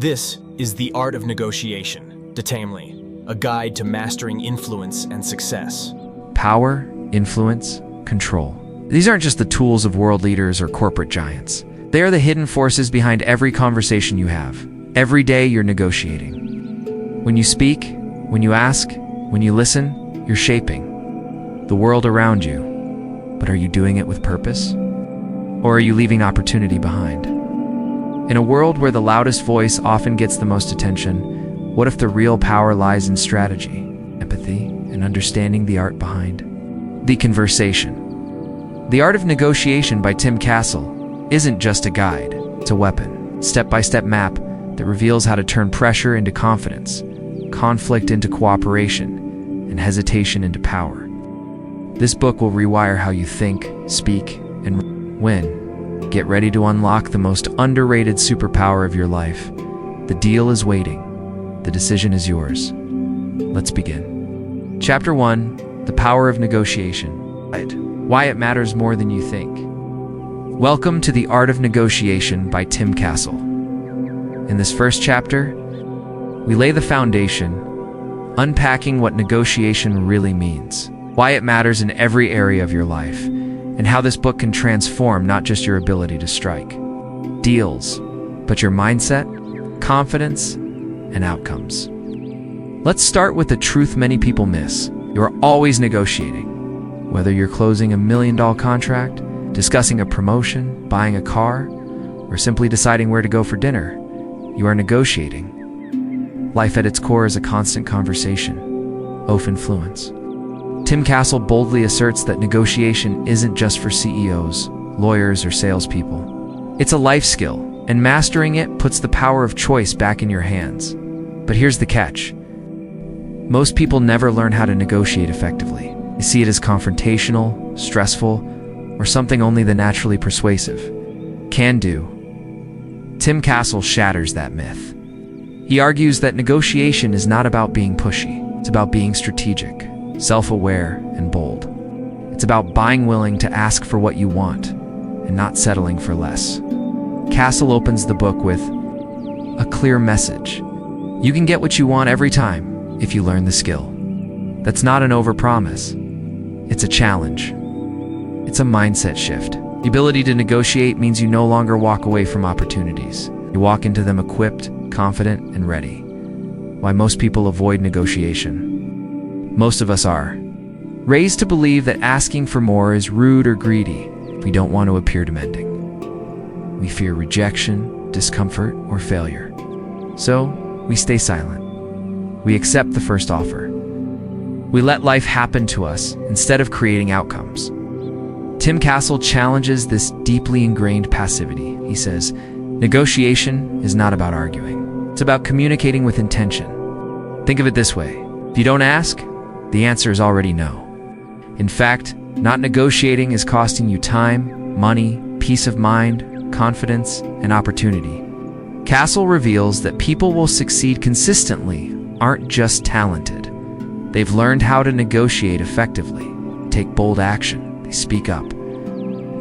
This is The Art of Negotiation, Detamely, a guide to mastering influence and success. Power, influence, control. These aren't just the tools of world leaders or corporate giants. They are the hidden forces behind every conversation you have. Every day you're negotiating. When you speak, when you ask, when you listen, you're shaping the world around you. But are you doing it with purpose? Or are you leaving opportunity behind? In a world where the loudest voice often gets the most attention, what if the real power lies in strategy, empathy, and understanding the art behind the conversation? The Art of Negotiation by Tim Castle isn't just a guide, it's a weapon, step-by-step map that reveals how to turn pressure into confidence, conflict into cooperation, and hesitation into power. This book will rewire how you think, speak, and win. Get ready to unlock the most underrated superpower of your life. The deal is waiting. The decision is yours. Let's begin. Chapter 1, The Power of Negotiation. Why it matters more than you think. Welcome to The Art of Negotiation by Tim Castle. In this first chapter, we lay the foundation, unpacking what negotiation really means, why it matters in every area of your life, and how this book can transform not just your ability to strike deals, but your mindset, confidence, and outcomes. Let's start with the truth many people miss. You're always negotiating. Whether you're closing $1 million contract, discussing a promotion, buying a car, or simply deciding where to go for dinner, you are negotiating. Life at its core is a constant conversation of influence. Tim Castle boldly asserts that negotiation isn't just for CEOs, lawyers, or salespeople. It's a life skill, and mastering it puts the power of choice back in your hands. But here's the catch. Most people never learn how to negotiate effectively. They see it as confrontational, stressful, or something only the naturally persuasive can do. Tim Castle shatters that myth. He argues that negotiation is not about being pushy. It's about being strategic, self-aware, and bold. It's about being willing to ask for what you want and not settling for less. Castle opens the book with a clear message. You can get what you want every time if you learn the skill. That's not an overpromise. It's a challenge. It's a mindset shift. The ability to negotiate means you no longer walk away from opportunities. You walk into them equipped, confident, and ready. Why most people avoid negotiation. Most of us are raised to believe that asking for more is rude or greedy. We don't want to appear demanding. We fear rejection, discomfort, or failure. So, we stay silent. We accept the first offer. We let life happen to us instead of creating outcomes. Tim Castle challenges this deeply ingrained passivity. He says, negotiation is not about arguing. It's about communicating with intention. Think of it this way. If you don't ask, the answer is already no. In fact, not negotiating is costing you time, money, peace of mind, confidence, and opportunity. Castle reveals that people will succeed consistently aren't just talented. They've learned how to negotiate effectively, take bold action, they speak up.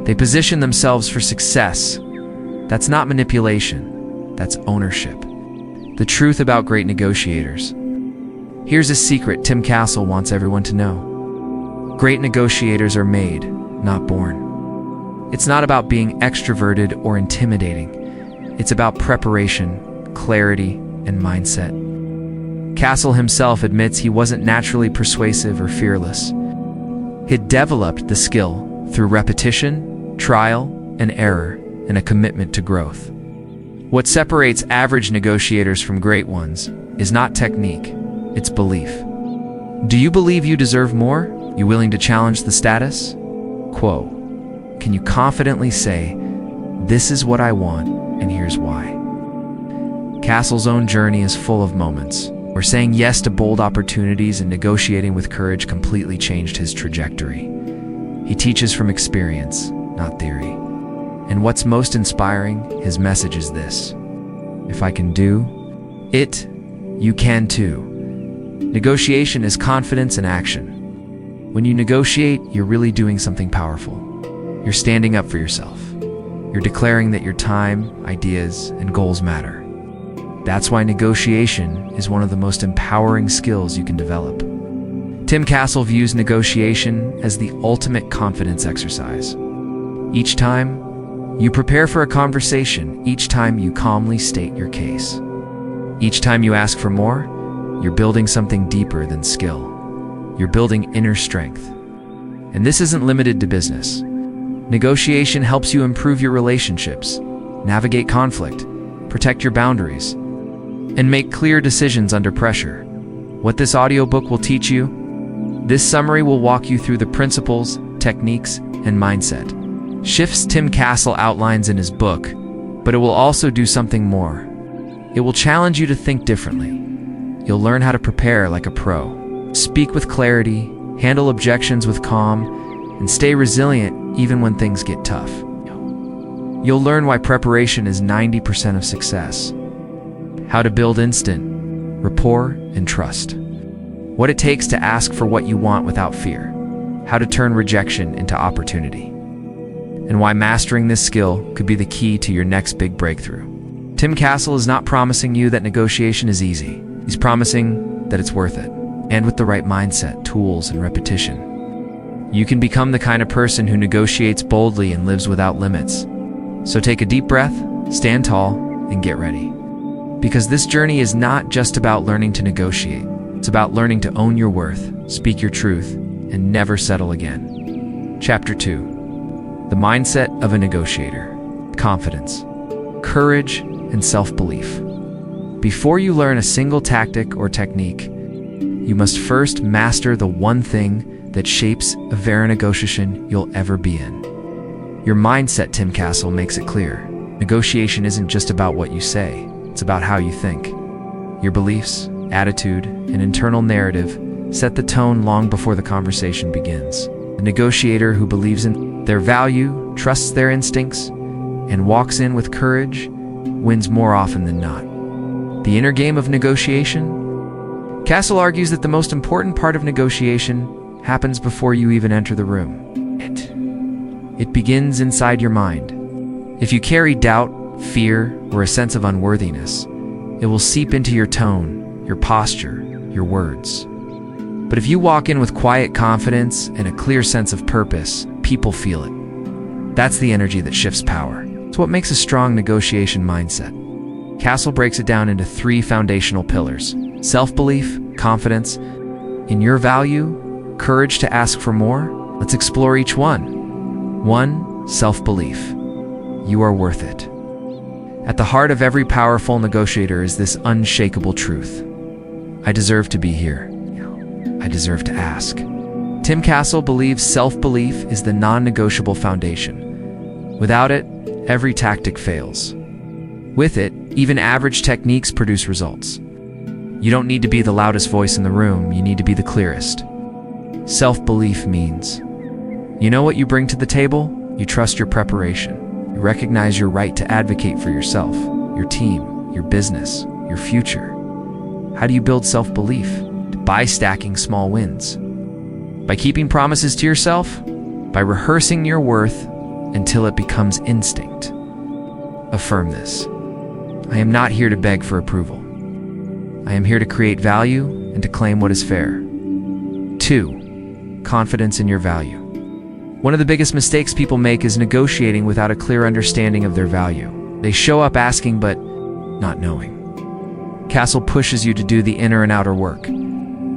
They position themselves for success. That's not manipulation, that's ownership. The truth about great negotiators. Here's a secret Tim Castle wants everyone to know. Great negotiators are made, not born. It's not about being extroverted or intimidating. It's about preparation, clarity, and mindset. Castle himself admits he wasn't naturally persuasive or fearless. He'd developed the skill through repetition, trial, and error, and a commitment to growth. What separates average negotiators from great ones is not technique. It's belief. Do you believe you deserve more? You willing to challenge the status quo? Can you confidently say, this is what I want, and here's why? Castle's own journey is full of moments where saying yes to bold opportunities and negotiating with courage completely changed his trajectory. He teaches from experience, not theory. And what's most inspiring, his message is this: if I can do it, you can too. Negotiation is confidence in action. When you negotiate, you're really doing something powerful. You're standing up for yourself. You're declaring that your time, ideas, and goals matter. That's why negotiation is one of the most empowering skills you can develop. Tim Castle views negotiation as the ultimate confidence exercise. Each time you prepare for a conversation, each time you calmly state your case, each time you ask for more, you're building something deeper than skill. You're building inner strength. And this isn't limited to business. Negotiation helps you improve your relationships, navigate conflict, protect your boundaries, and make clear decisions under pressure. What this audiobook will teach you? This summary will walk you through the principles, techniques, and mindset shifts Tim Castle outlines in his book, but it will also do something more. It will challenge you to think differently. You'll learn how to prepare like a pro, speak with clarity, handle objections with calm, and stay resilient even when things get tough. You'll learn why preparation is 90% of success, how to build instant rapport and trust, what it takes to ask for what you want without fear, how to turn rejection into opportunity, and why mastering this skill could be the key to your next big breakthrough. Tim Castle is not promising you that negotiation is easy. He's promising that it's worth it. And with the right mindset, tools, and repetition, you can become the kind of person who negotiates boldly and lives without limits. So take a deep breath, stand tall, and get ready. Because this journey is not just about learning to negotiate. It's about learning to own your worth, speak your truth, and never settle again. Chapter 2. The Mindset of a Negotiator. Confidence, courage, and self-belief. Before you learn a single tactic or technique, you must first master the one thing that shapes a very negotiation you'll ever be in. Your mindset, Tim Castle makes it clear. Negotiation isn't just about what you say, it's about how you think. Your beliefs, attitude, and internal narrative set the tone long before the conversation begins. A negotiator who believes in their value, trusts their instincts, and walks in with courage wins more often than not. The inner game of negotiation? Castle argues that the most important part of negotiation happens before you even enter the room. It begins inside your mind. If you carry doubt, fear, or a sense of unworthiness, it will seep into your tone, your posture, your words. But if you walk in with quiet confidence and a clear sense of purpose, people feel it. That's the energy that shifts power. It's what makes a strong negotiation mindset. Castle breaks it down into 3 foundational pillars: self-belief, confidence, in your value, courage to ask for more. Let's explore each one. 1. Self-belief. You are worth it. At the heart of every powerful negotiator is this unshakable truth. I deserve to be here. I deserve to ask. Tim Castle believes self-belief is the non-negotiable foundation. Without it, every tactic fails. With it, even average techniques produce results. You don't need to be the loudest voice in the room, you need to be the clearest. Self-belief means you know what you bring to the table, you trust your preparation, you recognize your right to advocate for yourself, your team, your business, your future. How do you build self-belief? By stacking small wins. By keeping promises to yourself, by rehearsing your worth until it becomes instinct. Affirm this. I am not here to beg for approval. I am here to create value and to claim what is fair. 2. Confidence in your value. One of the biggest mistakes people make is negotiating without a clear understanding of their value. They show up asking but not knowing. Castle pushes you to do the inner and outer work.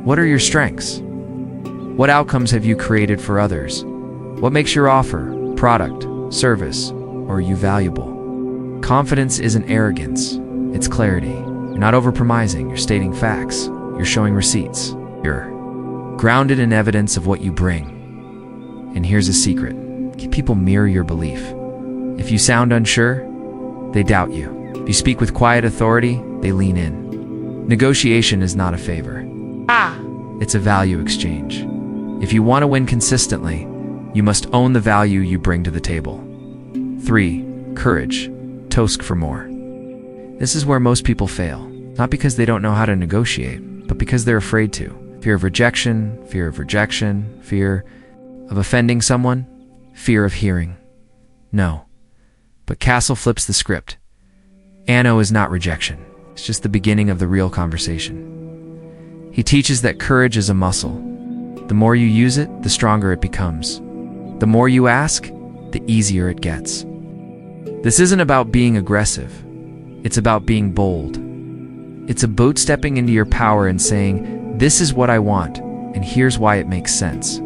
What are your strengths? What outcomes have you created for others? What makes your offer, product, service, or are you valuable? Confidence isn't arrogance, it's clarity. You're not overpromising, you're stating facts, you're showing receipts. You're grounded in evidence of what you bring. And here's a secret. People mirror your belief. If you sound unsure, they doubt you. If you speak with quiet authority, they lean in. Negotiation is not a favor. It's a value exchange. If you want to win consistently, you must own the value you bring to the table. 3. Courage. Tosk for more. This is where most people fail. Not because they don't know how to negotiate, but because they're afraid to. Fear of rejection, fear of offending someone, fear of hearing no. But Castle flips the script. ANO is not rejection. It's just the beginning of the real conversation. He teaches that courage is a muscle. The more you use it, the stronger it becomes. The more you ask, the easier it gets. This isn't about being aggressive. It's about being bold. It's about stepping into your power and saying, "This is what I want, and here's why it makes sense."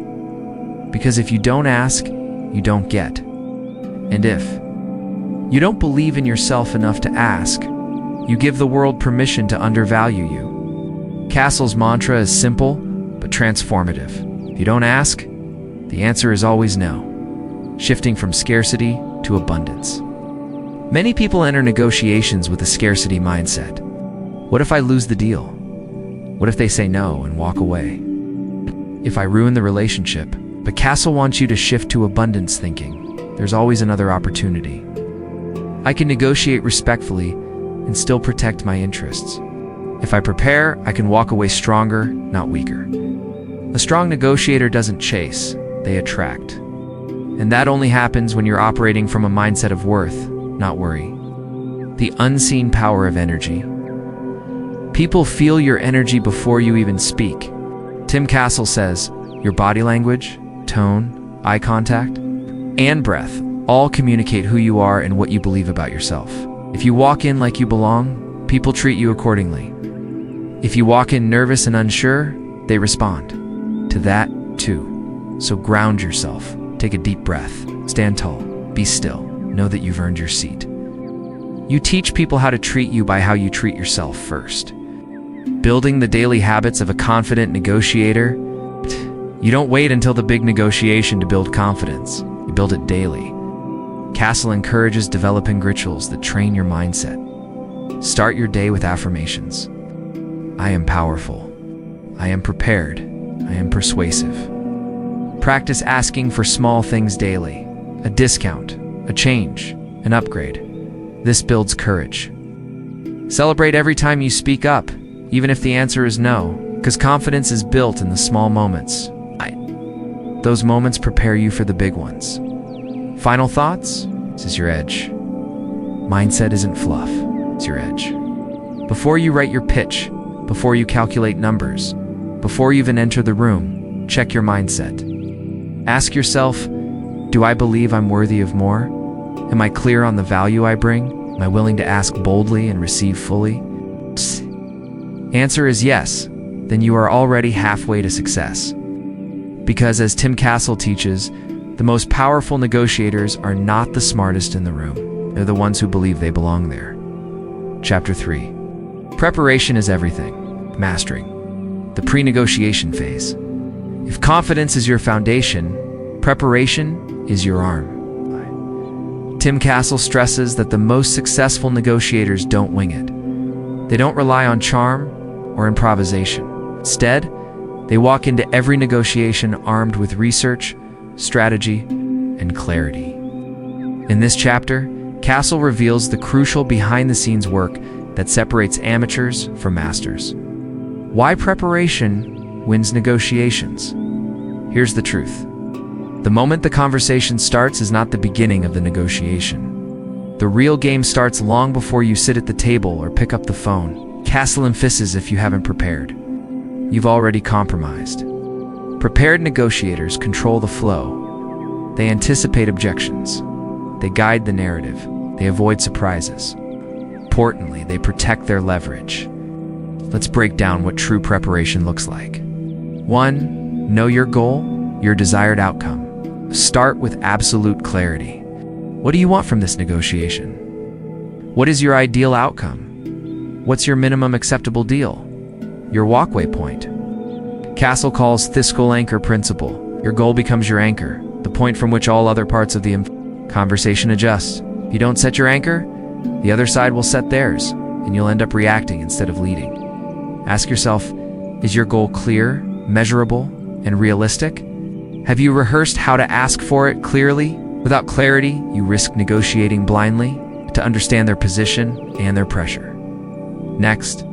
Because if you don't ask, you don't get. And if you don't believe in yourself enough to ask, you give the world permission to undervalue you. Castle's mantra is simple, but transformative. If you don't ask, the answer is always no, shifting from scarcity to abundance. Many people enter negotiations with a scarcity mindset. What if I lose the deal? What if they say no and walk away? If I ruin the relationship? But Castle wants you to shift to abundance thinking. There's always another opportunity. I can negotiate respectfully and still protect my interests. If I prepare, I can walk away stronger, not weaker. A strong negotiator doesn't chase, they attract. And that only happens when you're operating from a mindset of worth, not worry. The unseen power of energy. People feel your energy before you even speak. Tim Castle says, your body language, tone, eye contact, and breath all communicate who you are and what you believe about yourself. If you walk in like you belong, people treat you accordingly. If you walk in nervous and unsure, they respond to that too. So ground yourself, take a deep breath, stand tall, be still, know that you've earned your seat. You teach people how to treat you by how you treat yourself first. Building the daily habits of a confident negotiator. You don't wait until the big negotiation to build confidence. You build it daily. Castle encourages developing rituals that train your mindset. Start your day with affirmations. I am powerful. I am prepared. I am persuasive. Practice asking for small things daily. A discount, a change, an upgrade. This builds courage. Celebrate every time you speak up, even if the answer is no, because confidence is built in the small moments. Those moments prepare you for the big ones. Final thoughts? This is your edge. Mindset isn't fluff, it's your edge. Before you write your pitch, before you calculate numbers, before you even enter the room, check your mindset. Ask yourself, do I believe I'm worthy of more? Am I clear on the value I bring? Am I willing to ask boldly and receive fully? Answer is yes, then you are already halfway to success. Because as Tim Castle teaches, the most powerful negotiators are not the smartest in the room. They're the ones who believe they belong there. Chapter 3. Preparation is everything. Mastering. The pre-negotiation phase. If confidence is your foundation, preparation is your arm. Tim Castle stresses that the most successful negotiators don't wing it. They don't rely on charm or improvisation. Instead, they walk into every negotiation armed with research, strategy, and clarity. In this chapter, Castle reveals the crucial behind-the-scenes work that separates amateurs from masters. Why preparation wins negotiations? Here's the truth. The moment the conversation starts is not the beginning of the negotiation. The real game starts long before you sit at the table or pick up the phone. Castle emphasizes if you haven't prepared. You've already compromised. Prepared negotiators control the flow. They anticipate objections. They guide the narrative. They avoid surprises. Importantly, they protect their leverage. Let's break down what true preparation looks like. 1. Know your goal, your desired outcome. Start with absolute clarity. What do you want from this negotiation? What is your ideal outcome? What's your minimum acceptable deal? Your walkway point. Castle calls fiscal anchor principle. Your goal becomes your anchor, the point from which all other parts of the conversation adjust. If you don't set your anchor, the other side will set theirs, and you'll end up reacting instead of leading. Ask yourself, is your goal clear, measurable, and realistic? Have you rehearsed how to ask for it clearly? Without clarity, you risk negotiating blindly to understand their position and their pressure. Next,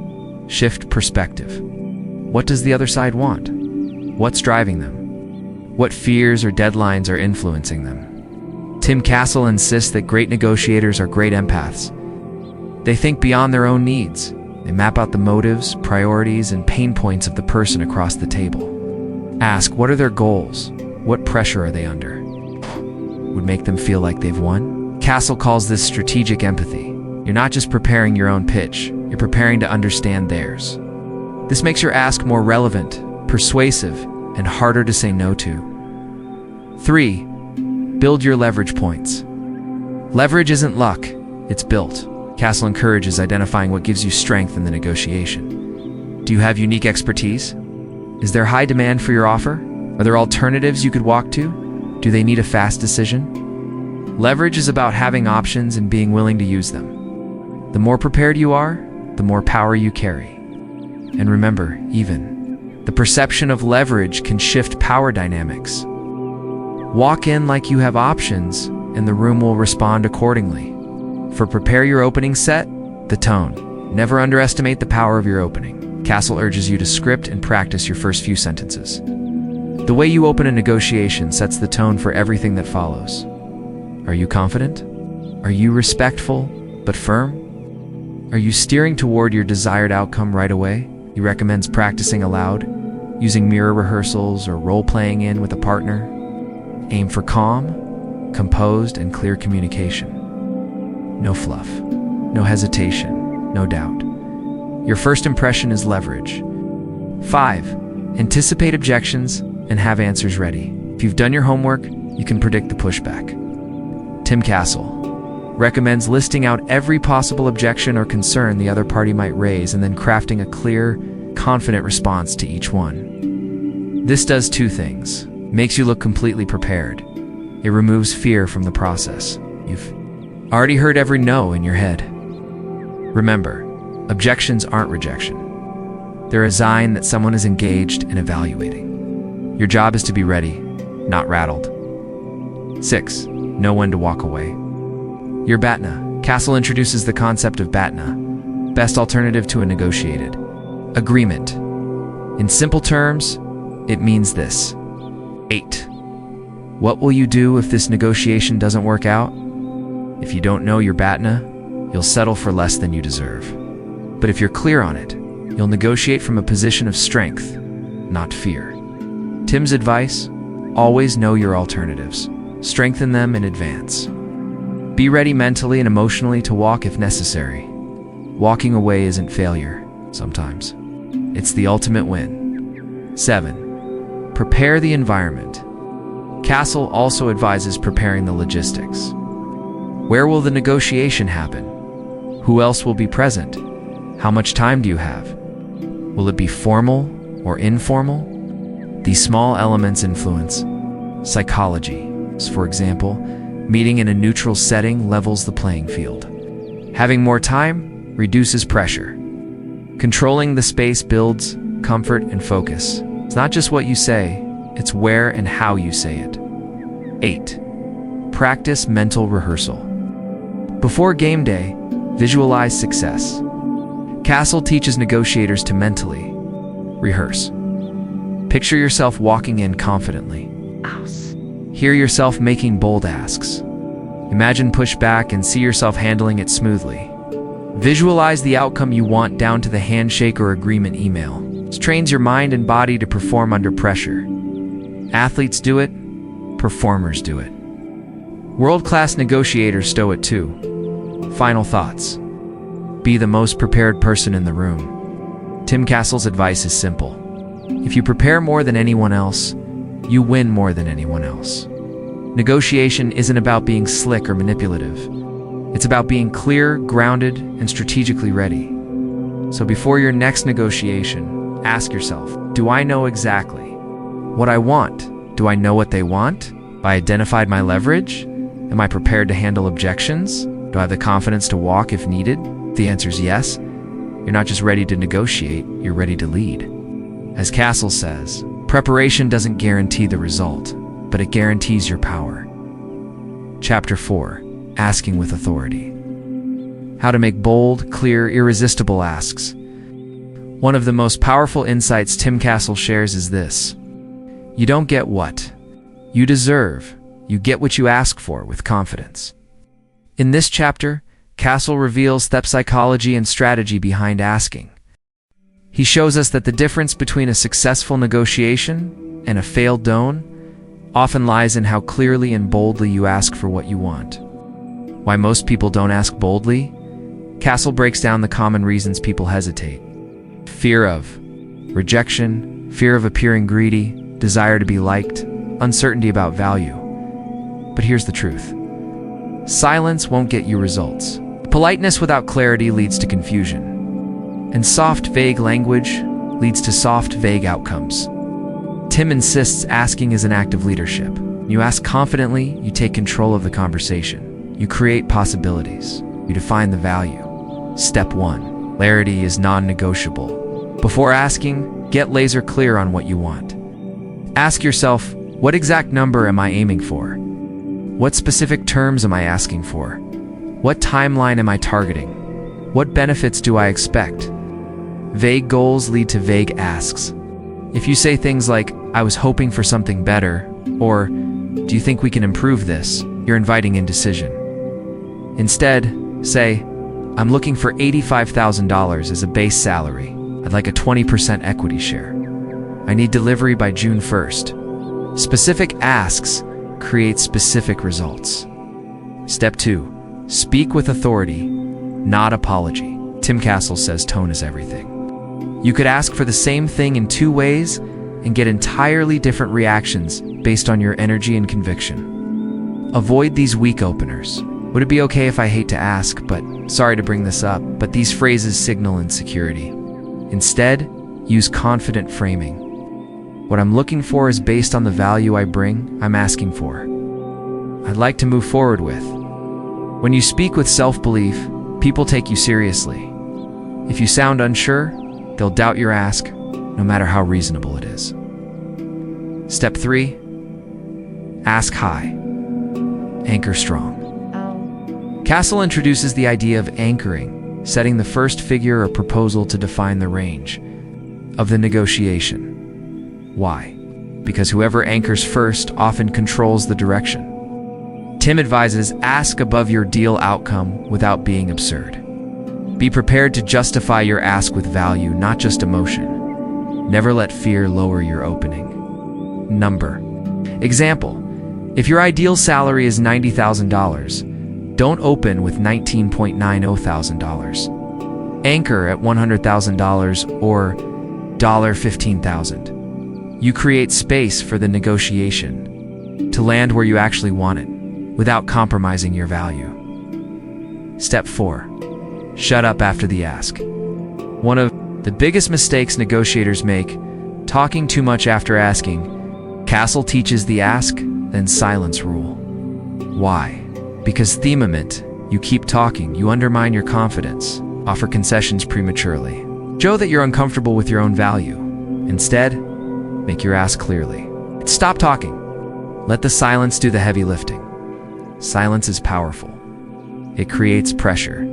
shift perspective. What does the other side want? What's driving them? What fears or deadlines are influencing them? Tim Castle insists that great negotiators are great empaths. They think beyond their own needs. They map out the motives, priorities, and pain points of the person across the table. Ask, what are their goals? What pressure are they under? Would make them feel like they've won? Castle calls this strategic empathy. You're not just preparing your own pitch, you're preparing to understand theirs. This makes your ask more relevant, persuasive, and harder to say no to. 3. Build your leverage points. Leverage isn't luck, it's built. Castle encourages identifying what gives you strength in the negotiation. Do you have unique expertise? Is there high demand for your offer? Are there alternatives you could walk to? Do they need a fast decision? Leverage is about having options and being willing to use them. The more prepared you are, the more power you carry. And remember, even the perception of leverage can shift power dynamics. Walk in like you have options, and the room will respond accordingly. For prepare your opening set, the tone. Never underestimate the power of your opening. Castle urges you to script and practice your first few sentences. The way you open a negotiation sets the tone for everything that follows. Are you confident? Are you respectful but firm? Are you steering toward your desired outcome right away? He recommends practicing aloud, using mirror rehearsals or role-playing in with a partner. Aim for calm, composed, and clear communication. No fluff, no hesitation, no doubt. Your first impression is leverage. 5. Anticipate objections and have answers ready. If you've done your homework, you can predict the pushback. Tim Castle recommends listing out every possible objection or concern the other party might raise and then crafting a clear, confident response to each one. This does 2 things. Makes you look completely prepared. It removes fear from the process. You've already heard every no in your head. Remember, objections aren't rejection. They're a sign that someone is engaged and evaluating. Your job is to be ready, not rattled. 6. Know when to walk away. Your BATNA. Castle introduces the concept of BATNA, best alternative to a negotiated agreement. In simple terms, it means this. 8. What will you do if this negotiation doesn't work out? If you don't know your BATNA, you'll settle for less than you deserve. But if you're clear on it, you'll negotiate from a position of strength, not fear. Tim's advice: always know your alternatives. Strengthen them in advance. Be ready mentally and emotionally to walk if necessary. Walking away isn't failure, sometimes. It's the ultimate win. 7. Prepare the environment. Castle also advises preparing the logistics. Where will the negotiation happen? Who else will be present? How much time do you have? Will it be formal or informal? These small elements influence psychology. For example, meeting in a neutral setting levels the playing field. Having more time reduces pressure. Controlling the space builds comfort and focus. It's not just what you say, it's where and how you say it. 8. Practice mental rehearsal. Before game day, visualize success. Castle teaches negotiators to mentally rehearse. Picture yourself walking in confidently. Hear yourself making bold asks. Imagine pushback and see yourself handling it smoothly. Visualize the outcome you want down to the handshake or agreement email. This trains your mind and body to perform under pressure. Athletes do it, performers do it. World-class negotiators stow it too. Final thoughts. Be the most prepared person in the room. Tim Castle's advice is simple. If you prepare more than anyone else, you win more than anyone else. Negotiation isn't about being slick or manipulative. It's about being clear, grounded, and strategically ready. So before your next negotiation, ask yourself, do I know exactly what I want? Do I know what they want? Have I identified my leverage? Am I prepared to handle objections? Do I have the confidence to walk if needed? If the answer is yes, you're not just ready to negotiate, you're ready to lead. As Castle says, preparation doesn't guarantee the result, but it guarantees your power. Chapter 4. Asking with authority. How to make bold, clear, irresistible asks. One of the most powerful insights Tim Castle shares is this. You don't get what you deserve. You get what you ask for with confidence. In this chapter, Castle reveals the psychology and strategy behind asking. He shows us that the difference between a successful negotiation and a failed don often lies in how clearly and boldly you ask for what you want. Why most people don't ask boldly? Castle breaks down the common reasons people hesitate. Fear of rejection, fear of appearing greedy, desire to be liked, uncertainty about value. But here's the truth. Silence won't get you results. Politeness without clarity leads to confusion. And soft, vague language leads to soft, vague outcomes. Tim insists asking is an act of leadership. You ask confidently, you take control of the conversation. You create possibilities. You define the value. Step 1. Clarity is non-negotiable. Before asking, get laser clear on what you want. Ask yourself, what exact number am I aiming for? What specific terms am I asking for? What timeline am I targeting? What benefits do I expect? Vague goals lead to vague asks. If you say things like, I was hoping for something better, or, do you think we can improve this? You're inviting indecision. Instead, say, I'm looking for $85,000 as a base salary. I'd like a 20% equity share. I need delivery by June 1st. Specific asks create specific results. Step 2. Speak with authority, not apology. Tim Castle says tone is everything. You could ask for the same thing in 2 ways and get entirely different reactions based on your energy and conviction. Avoid these weak openers. Would it be okay if I hate to ask, but sorry to bring this up, but these phrases signal insecurity. Instead, use confident framing. What I'm looking for is based on the value I bring, I'm asking for. I'd like to move forward with. When you speak with self-belief, people take you seriously. If you sound unsure, they'll doubt your ask, no matter how reasonable it is. Step 3. Ask high. Anchor strong. Castle introduces the idea of anchoring, setting the first figure or proposal to define the range of the negotiation. Why? Because whoever anchors first often controls the direction. Tim advises, ask above your deal outcome without being absurd. Be prepared to justify your ask with value, not just emotion. Never let fear lower your opening. Number. Example. If your ideal salary is $90,000, don't open with $19,900. Anchor at $100,000 or $15,000. You create space for the negotiation to land where you actually want it without compromising your value. Step 4. Shut up after the ask. One of the biggest mistakes negotiators make, talking too much after asking. Castle teaches the ask, then silence rule. Why? Because themament, you keep talking, you undermine your confidence, offer concessions prematurely. Show that you're uncomfortable with your own value. Instead, make your ask clearly. Stop talking. Let the silence do the heavy lifting. Silence is powerful. It creates pressure.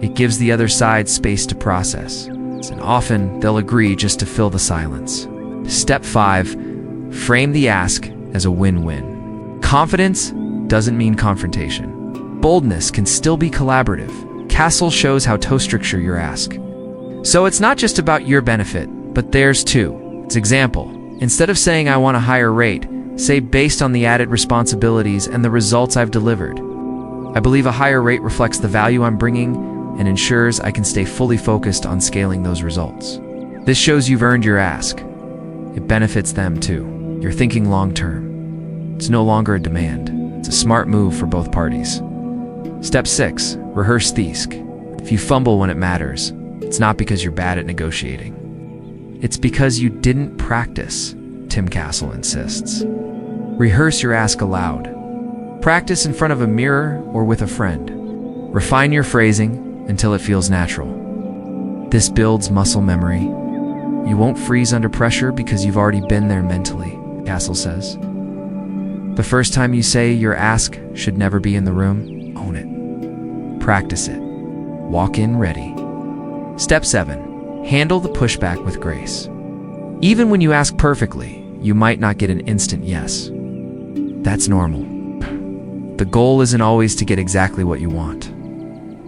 It gives the other side space to process, and often they'll agree just to fill the silence. Step 5. Frame the ask as a win-win. Confidence doesn't mean confrontation. Boldness can still be collaborative. Castle shows how to structure your ask. So it's not just about your benefit, but theirs too. It's example. Instead of saying I want a higher rate, say based on the added responsibilities and the results I've delivered. I believe a higher rate reflects the value I'm bringing and ensures I can stay fully focused on scaling those results. This shows you've earned your ask. It benefits them too. You're thinking long-term. It's no longer a demand. It's a smart move for both parties. Step 6. Rehearse these. If you fumble when it matters, it's not because you're bad at negotiating. It's because you didn't practice, Tim Castle insists. Rehearse your ask aloud. Practice in front of a mirror or with a friend. Refine your phrasing until it feels natural. This builds muscle memory. You won't freeze under pressure because you've already been there mentally, Castle says. The first time you say your ask should never be in the room, own it. Practice it. Walk in ready. Step 7. Handle the pushback with grace. Even when you ask perfectly, you might not get an instant yes. That's normal. The goal isn't always to get exactly what you want.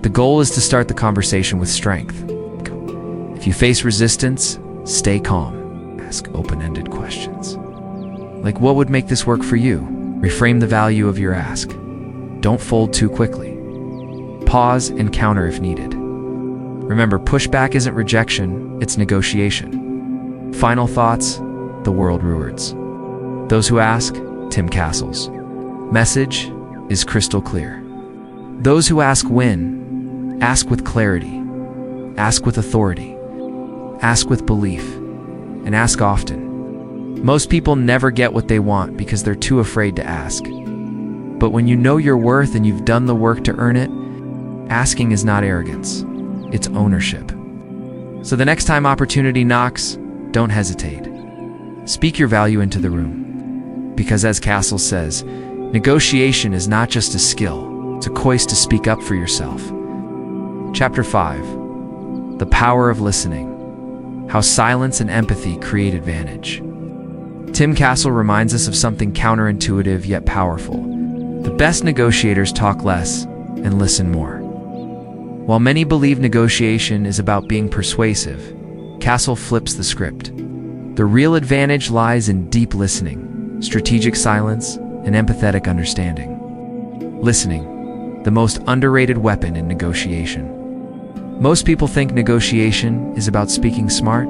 The goal is to start the conversation with strength. If you face resistance, stay calm. Ask open-ended questions. Like, what would make this work for you? Reframe the value of your ask. Don't fold too quickly. Pause and counter if needed. Remember, pushback isn't rejection, it's negotiation. Final thoughts, the world rewards those who ask. Tim Castle's message is crystal clear. Those who ask win. Ask with clarity. Ask with authority. Ask with belief. And ask often. Most people never get what they want because they're too afraid to ask. But when you know your worth and you've done the work to earn it, asking is not arrogance, it's ownership. So the next time opportunity knocks, don't hesitate. Speak your value into the room. Because as Castle says, negotiation is not just a skill, it's a choice to speak up for yourself. Chapter 5. The Power of Listening. How Silence and Empathy Create Advantage. Tim Castle reminds us of something counterintuitive yet powerful. The best negotiators talk less and listen more. While many believe negotiation is about being persuasive, Castle flips the script. The real advantage lies in deep listening, strategic silence, and empathetic understanding. Listening, the most underrated weapon in negotiation. Most people think negotiation is about speaking smart,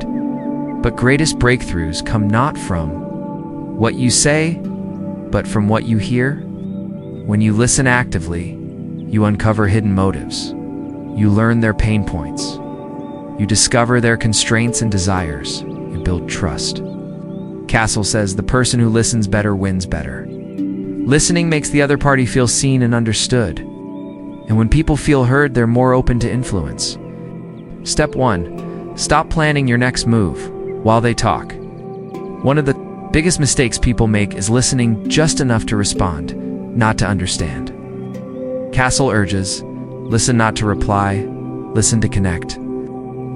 but greatest breakthroughs come not from what you say, but from what you hear. When you listen actively, you uncover hidden motives. You learn their pain points. You discover their constraints and desires. You build trust. Castle says the person who listens better wins better. Listening makes the other party feel seen and understood. And when people feel heard, they're more open to influence. Step 1. Stop planning your next move while they talk. One of the biggest mistakes people make is listening just enough to respond, not to understand. Castle urges, listen not to reply, listen to connect.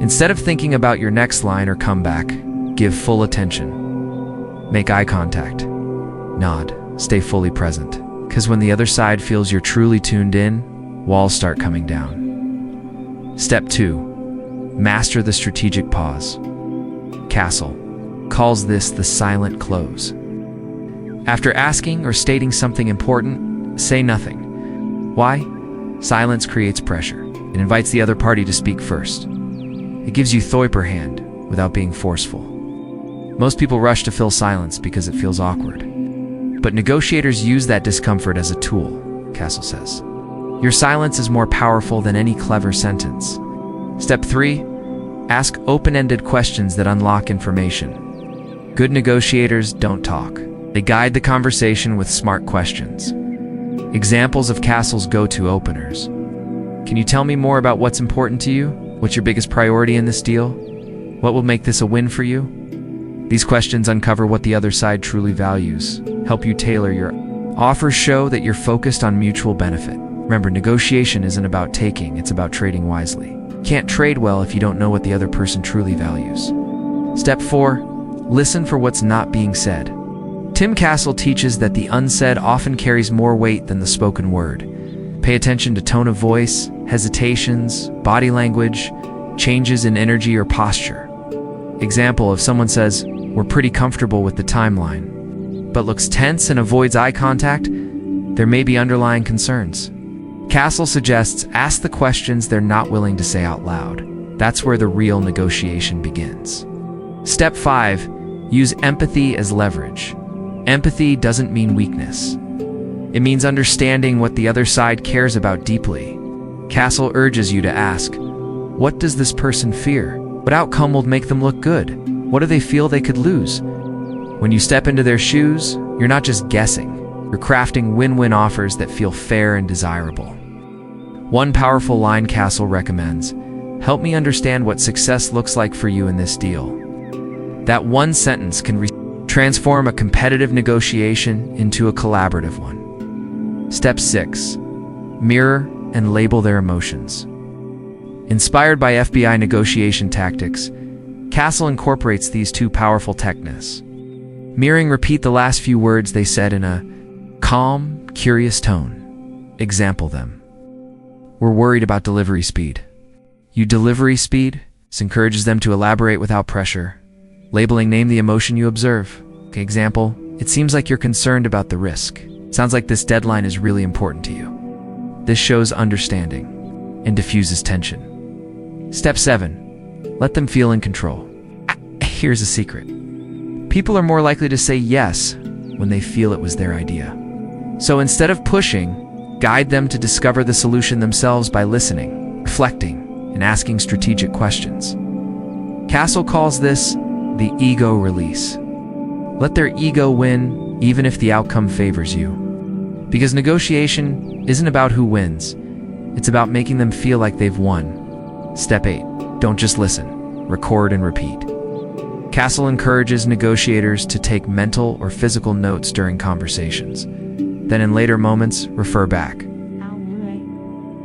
Instead of thinking about your next line or comeback, give full attention. Make eye contact. Nod. Stay fully present. Because when the other side feels you're truly tuned in, walls start coming down. Step 2. Master the strategic pause. Castle calls this the silent close. After asking or stating something important, say nothing. Why? Silence creates pressure. It invites the other party to speak first. It gives you the upper hand without being forceful. Most people rush to fill silence because it feels awkward. But negotiators use that discomfort as a tool, Castle says. Your silence is more powerful than any clever sentence. Step 3. Ask open-ended questions that unlock information. Good negotiators don't talk. They guide the conversation with smart questions. Examples of Castle's go-to openers. Can you tell me more about what's important to you? What's your biggest priority in this deal? What will make this a win for you? These questions uncover what the other side truly values, help you tailor your offers, show that you're focused on mutual benefit. Remember, negotiation isn't about taking, it's about trading wisely. You can't trade well if you don't know what the other person truly values. Step 4. Listen for what's not being said. Tim Castle teaches that the unsaid often carries more weight than the spoken word. Pay attention to tone of voice, hesitations, body language, changes in energy or posture. Example, if someone says, "We're pretty comfortable with the timeline," but looks tense and avoids eye contact, there may be underlying concerns. Castle suggests ask the questions they're not willing to say out loud. That's where the real negotiation begins. Step 5. Use empathy as leverage. Empathy doesn't mean weakness. It means understanding what the other side cares about deeply. Castle urges you to ask, what does this person fear? What outcome will make them look good? What do they feel they could lose? When you step into their shoes, you're not just guessing. You're crafting win-win offers that feel fair and desirable. One powerful line Castle recommends, help me understand what success looks like for you in this deal. That one sentence can transform a competitive negotiation into a collaborative one. Step 6. Mirror and label their emotions. Inspired by FBI negotiation tactics, Castle incorporates these two powerful techniques. Mirroring, repeat the last few words they said in a calm, curious tone. Example them. we're worried about delivery speed. Delivery speed encourages them to elaborate without pressure. Labeling name the emotion you observe. Okay, example, it seems like you're concerned about the risk. Sounds like this deadline is really important to you. This shows understanding and diffuses tension. Step 7. Let them feel in control. Here's a secret. People are more likely to say yes when they feel it was their idea. So instead of pushing, guide them to discover the solution themselves by listening, reflecting, and asking strategic questions. Castle calls this the ego release. Let their ego win, even if the outcome favors you. Because negotiation isn't about who wins, it's about making them feel like they've won. Step 8. Don't just listen, record and repeat. Castle encourages negotiators to take mental or physical notes during conversations. Then in later moments, refer back.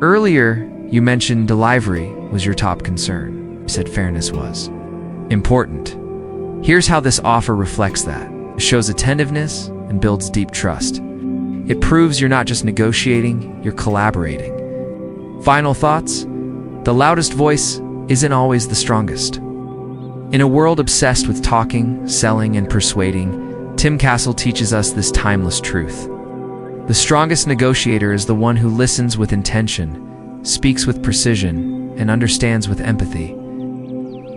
Earlier, you mentioned delivery was your top concern. You said fairness was important. Here's how this offer reflects that. It shows attentiveness and builds deep trust. It proves you're not just negotiating, you're collaborating. Final thoughts? The loudest voice isn't always the strongest. In a world obsessed with talking, selling, and persuading, Tim Castle teaches us this timeless truth. The strongest negotiator is the one who listens with intention, speaks with precision, and understands with empathy.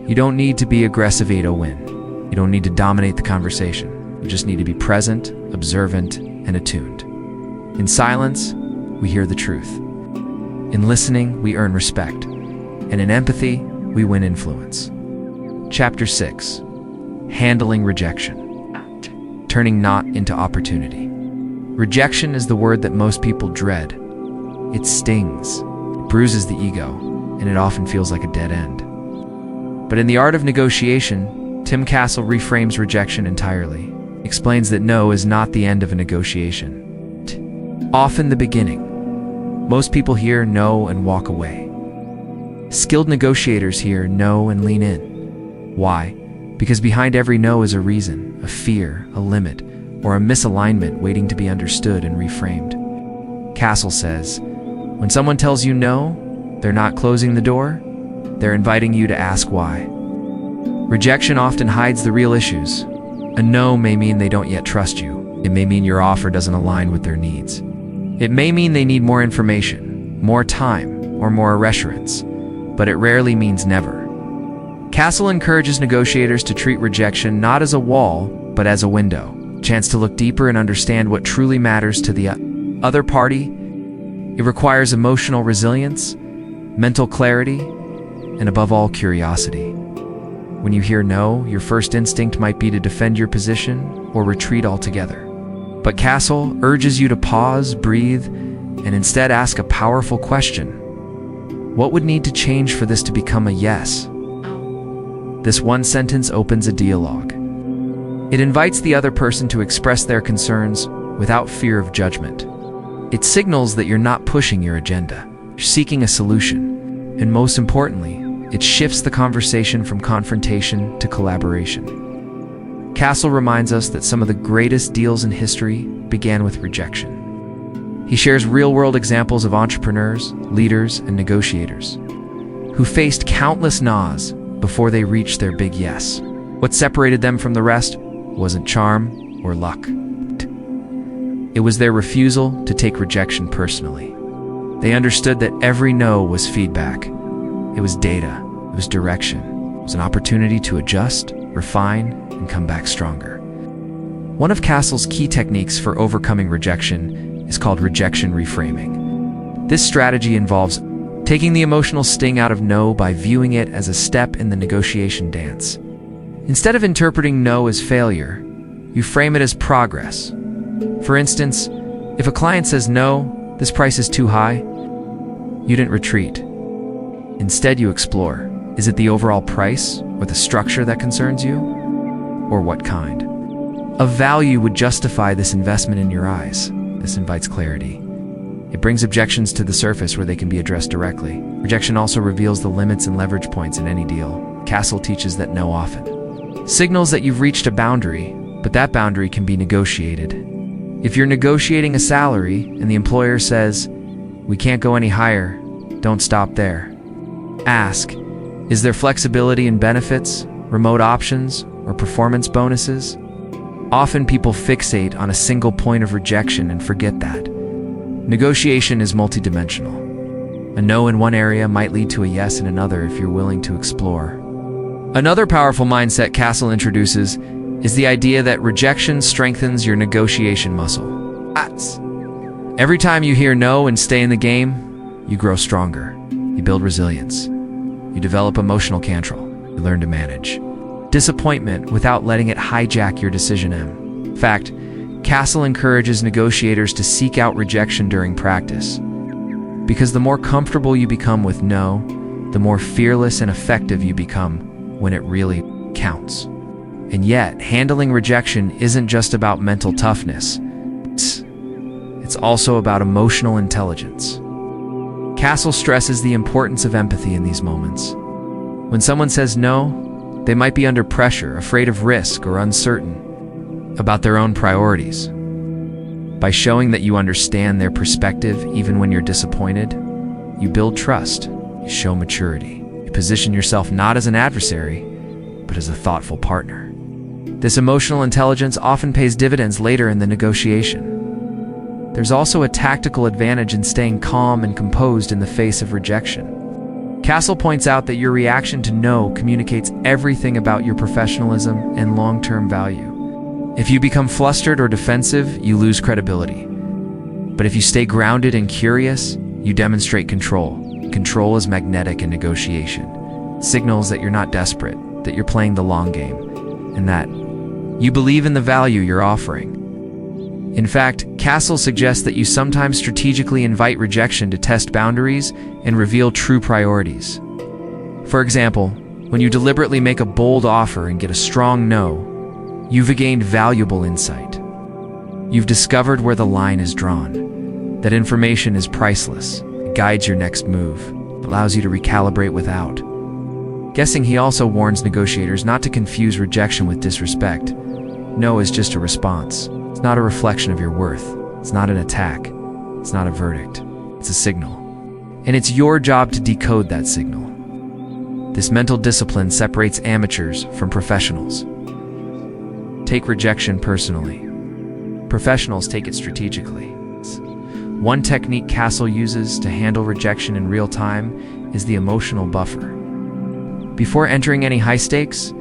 You don't need to be aggressive to win. You don't need to dominate the conversation. You just need to be present, observant, and attuned. In silence, we hear the truth. In listening, we earn respect. And in empathy, we win influence. Chapter 6. Handling rejection. Turning not into opportunity. Rejection is the word that most people dread. It stings, it bruises the ego, and it often feels like a dead end. But in The Art of Negotiation, Tim Castle reframes rejection entirely, explains that no is not the end of a negotiation. Often the beginning. Most people hear no and walk away. Skilled negotiators hear no and lean in. Why? Because behind every no is a reason, a fear, a limit, or a misalignment waiting to be understood and reframed. Castle says, when someone tells you no, they're not closing the door, they're inviting you to ask why. Rejection often hides the real issues. A no may mean they don't yet trust you. It may mean your offer doesn't align with their needs. It may mean they need more information, more time, or more reassurance, but it rarely means never. Castle encourages negotiators to treat rejection not as a wall, but as a window. Chance to look deeper and understand what truly matters to the other party. It requires emotional resilience, mental clarity, and above all, curiosity. When you hear no, your first instinct might be to defend your position or retreat altogether. But Castle urges you to pause, breathe, and instead ask a powerful question. What would need to change for this to become a yes? This one sentence opens a dialogue. It invites the other person to express their concerns without fear of judgment. It signals that you're not pushing your agenda, you're seeking a solution. And most importantly, it shifts the conversation from confrontation to collaboration. Castle reminds us that some of the greatest deals in history began with rejection. He shares real-world examples of entrepreneurs, leaders, and negotiators who faced countless no's before they reached their big yes. What separated them from the rest wasn't charm or luck. It was their refusal to take rejection personally. They understood that every no was feedback. It was data. It was direction. It was an opportunity to adjust, refine, and come back stronger. One of Castle's key techniques for overcoming rejection is called rejection reframing. This strategy involves taking the emotional sting out of no by viewing it as a step in the negotiation dance. Instead of interpreting no as failure, you frame it as progress. For instance, if a client says no, this price is too high, you didn't retreat. Instead, you explore, is it the overall price or the structure that concerns you? Or what kind of value would justify this investment in your eyes? This invites clarity. It brings objections to the surface where they can be addressed directly. Rejection also reveals the limits and leverage points in any deal. Castle teaches that no often signals that you've reached a boundary, but that boundary can be negotiated. If you're negotiating a salary and the employer says, we can't go any higher, don't stop there. Ask, is there flexibility in benefits, remote options, or performance bonuses? Often people fixate on a single point of rejection and forget that. Negotiation is multidimensional. A no in one area might lead to a yes in another if you're willing to explore. Another powerful mindset Castle introduces is the idea that rejection strengthens your negotiation muscle. Every time you hear no and stay in the game, you grow stronger. You build resilience. You develop emotional control. You learn to manage disappointment without letting it hijack your decision. In fact, Castle encourages negotiators to seek out rejection during practice. Because the more comfortable you become with no, the more fearless and effective you become when it really counts. And yet, handling rejection isn't just about mental toughness. It's also about emotional intelligence. Castle stresses the importance of empathy in these moments. When someone says no, they might be under pressure, afraid of risk, or uncertain about their own priorities. By showing that you understand their perspective even when you're disappointed, you build trust, you show maturity. You position yourself not as an adversary, but as a thoughtful partner. This emotional intelligence often pays dividends later in the negotiation. There's also a tactical advantage in staying calm and composed in the face of rejection. Castle points out that your reaction to no communicates everything about your professionalism and long-term value. If you become flustered or defensive, you lose credibility. But if you stay grounded and curious, you demonstrate control. Control is magnetic in negotiation. It signals that you're not desperate, that you're playing the long game, and that you believe in the value you're offering. In fact, Castle suggests that you sometimes strategically invite rejection to test boundaries and reveal true priorities. For example, when you deliberately make a bold offer and get a strong no, you've gained valuable insight. You've discovered where the line is drawn. That information is priceless. It guides your next move. It allows you to recalibrate without guessing. He also warns negotiators not to confuse rejection with disrespect. No is just a response. It's not a reflection of your worth. It's not an attack. It's not a verdict. It's a signal. And it's your job to decode that signal. This mental discipline separates amateurs from professionals. Take rejection personally. Professionals take it strategically. One technique Castle uses to handle rejection in real time is the emotional buffer. Before entering any high-stakes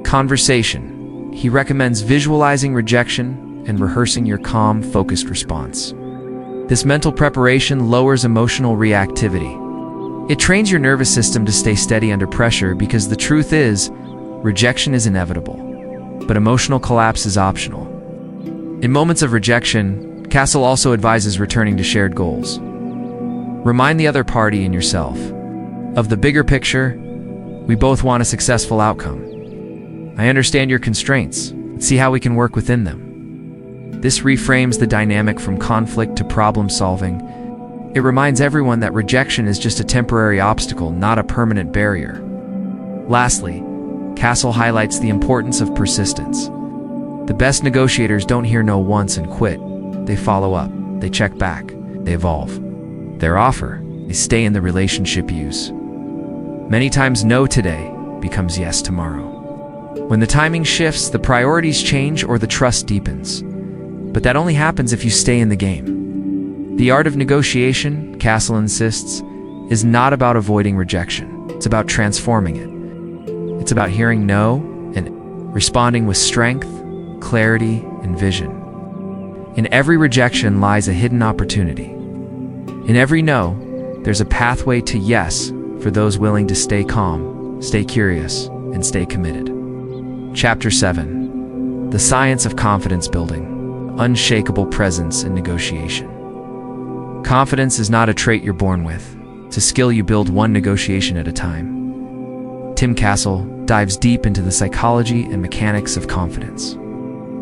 conversation, he recommends visualizing rejection and rehearsing your calm, focused response. This mental preparation lowers emotional reactivity. It trains your nervous system to stay steady under pressure because the truth is, rejection is inevitable, but emotional collapse is optional. In moments of rejection, Castle also advises returning to shared goals. Remind the other party and yourself of the bigger picture. We both want a successful outcome. I understand your constraints. Let's see how we can work within them. This reframes the dynamic from conflict to problem solving. It reminds everyone that rejection is just a temporary obstacle, not a permanent barrier. Lastly, Castle highlights the importance of persistence. The best negotiators don't hear no once and quit. They follow up, they check back, they evolve their offer, they stay in the relationship use. Many times no today becomes yes tomorrow. When the timing shifts, the priorities change or the trust deepens. But that only happens if you stay in the game. The art of negotiation, Castle insists, is not about avoiding rejection. It's about transforming it. It's about hearing no and responding with strength, clarity, and vision. In every rejection lies a hidden opportunity. In every no, there's a pathway to yes for those willing to stay calm, stay curious, and stay committed. Chapter 7. The Science of Confidence Building. Unshakable presence in negotiation. Confidence is not a trait you're born with. It's a skill you build one negotiation at a time. Tim Castle dives deep into the psychology and mechanics of confidence.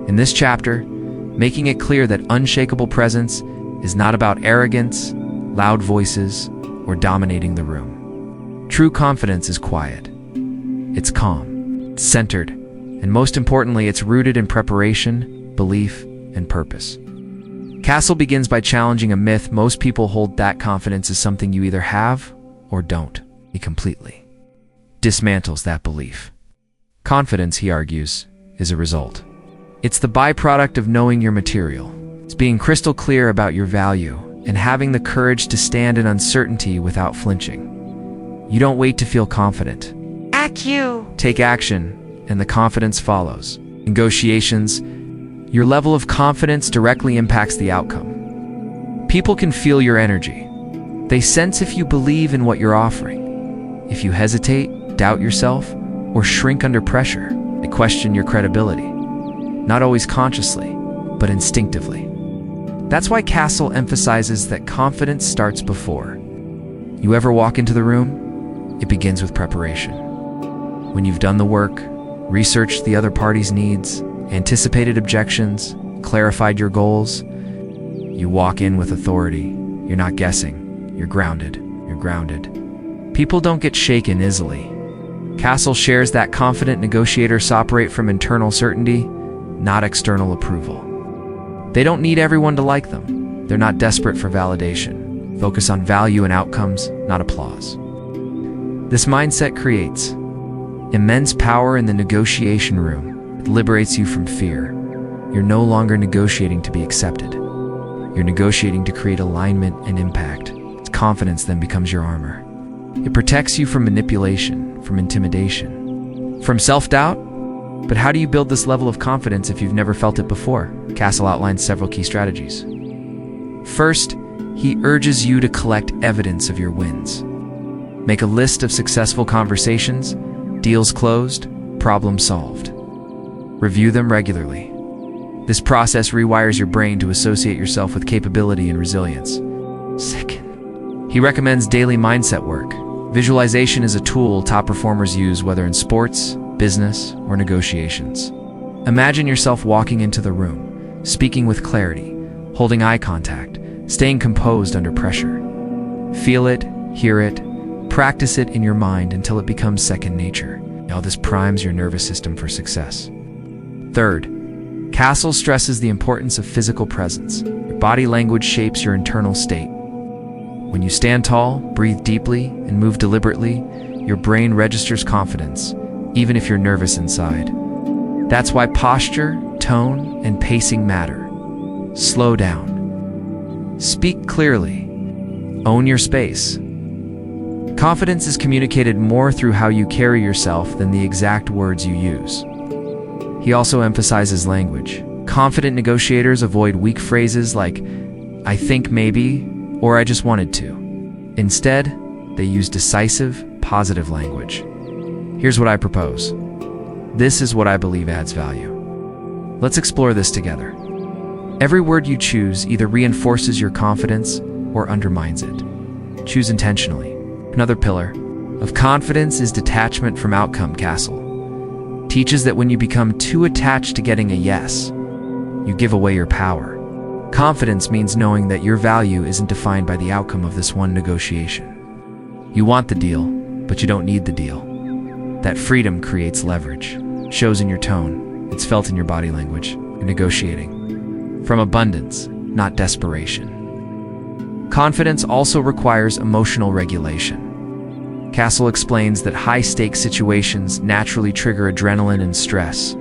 In this chapter, making it clear that unshakable presence is not about arrogance, loud voices, or dominating the room. True confidence is quiet. It's calm, it's centered, and most importantly, it's rooted in preparation, belief, and purpose. Castle begins by challenging a myth most people hold that confidence is something you either have or don't. He completely dismantles that belief. Confidence, he argues, is a result. It's the byproduct of knowing your material. It's being crystal clear about your value and having the courage to stand in uncertainty without flinching. You don't wait to feel confident. Take action, and the confidence follows. Negotiations, your level of confidence directly impacts the outcome. People can feel your energy. They sense if you believe in what you're offering. If you hesitate, doubt yourself, or shrink under pressure, they question your credibility. Not always consciously, but instinctively. That's why Castle emphasizes that confidence starts before you ever walk into the room. It begins with preparation. When you've done the work, researched the other party's needs, anticipated objections, clarified your goals, you walk in with authority. You're not guessing. You're grounded. You're grounded. People don't get shaken easily. Castle shares that confident negotiators operate from internal certainty, not external approval. They don't need everyone to like them. They're not desperate for validation. Focus on value and outcomes, not applause. This mindset creates immense power in the negotiation room. It liberates you from fear. You're no longer negotiating to be accepted. You're negotiating to create alignment and impact. Its confidence then becomes your armor. It protects you from manipulation, from intimidation, from self-doubt. But how do you build this level of confidence if you've never felt it before? Castle outlines several key strategies. First, he urges you to collect evidence of your wins. Make a list of successful conversations, deals closed, problem solved. Review them regularly. This process rewires your brain to associate yourself with capability and resilience. Second, he recommends daily mindset work. Visualization is a tool top performers use whether in sports, business, or negotiations. Imagine yourself walking into the room, speaking with clarity, holding eye contact, staying composed under pressure. Feel it, hear it, practice it in your mind until it becomes second nature. Now this primes your nervous system for success. Third, Castle stresses the importance of physical presence. Your body language shapes your internal state. When you stand tall, breathe deeply, and move deliberately, your brain registers confidence, even if you're nervous inside. That's why posture, tone, and pacing matter. Slow down. Speak clearly. Own your space. Confidence is communicated more through how you carry yourself than the exact words you use. He also emphasizes language. Confident negotiators avoid weak phrases like, "I think maybe," or "I just wanted to." Instead, they use decisive, positive language. Here's what I propose. This is what I believe adds value. Let's explore this together. Every word you choose either reinforces your confidence or undermines it. Choose intentionally. Another pillar of confidence is detachment from outcome. Castle teaches that when you become too attached to getting a yes, you give away your power. Confidence means knowing that your value isn't defined by the outcome of this one negotiation. You want the deal, but you don't need the deal. That freedom creates leverage. Shows in your tone. It's felt in your body language. You're negotiating from abundance, not desperation. Confidence also requires emotional regulation. Castle explains that high-stakes situations naturally trigger adrenaline and stress.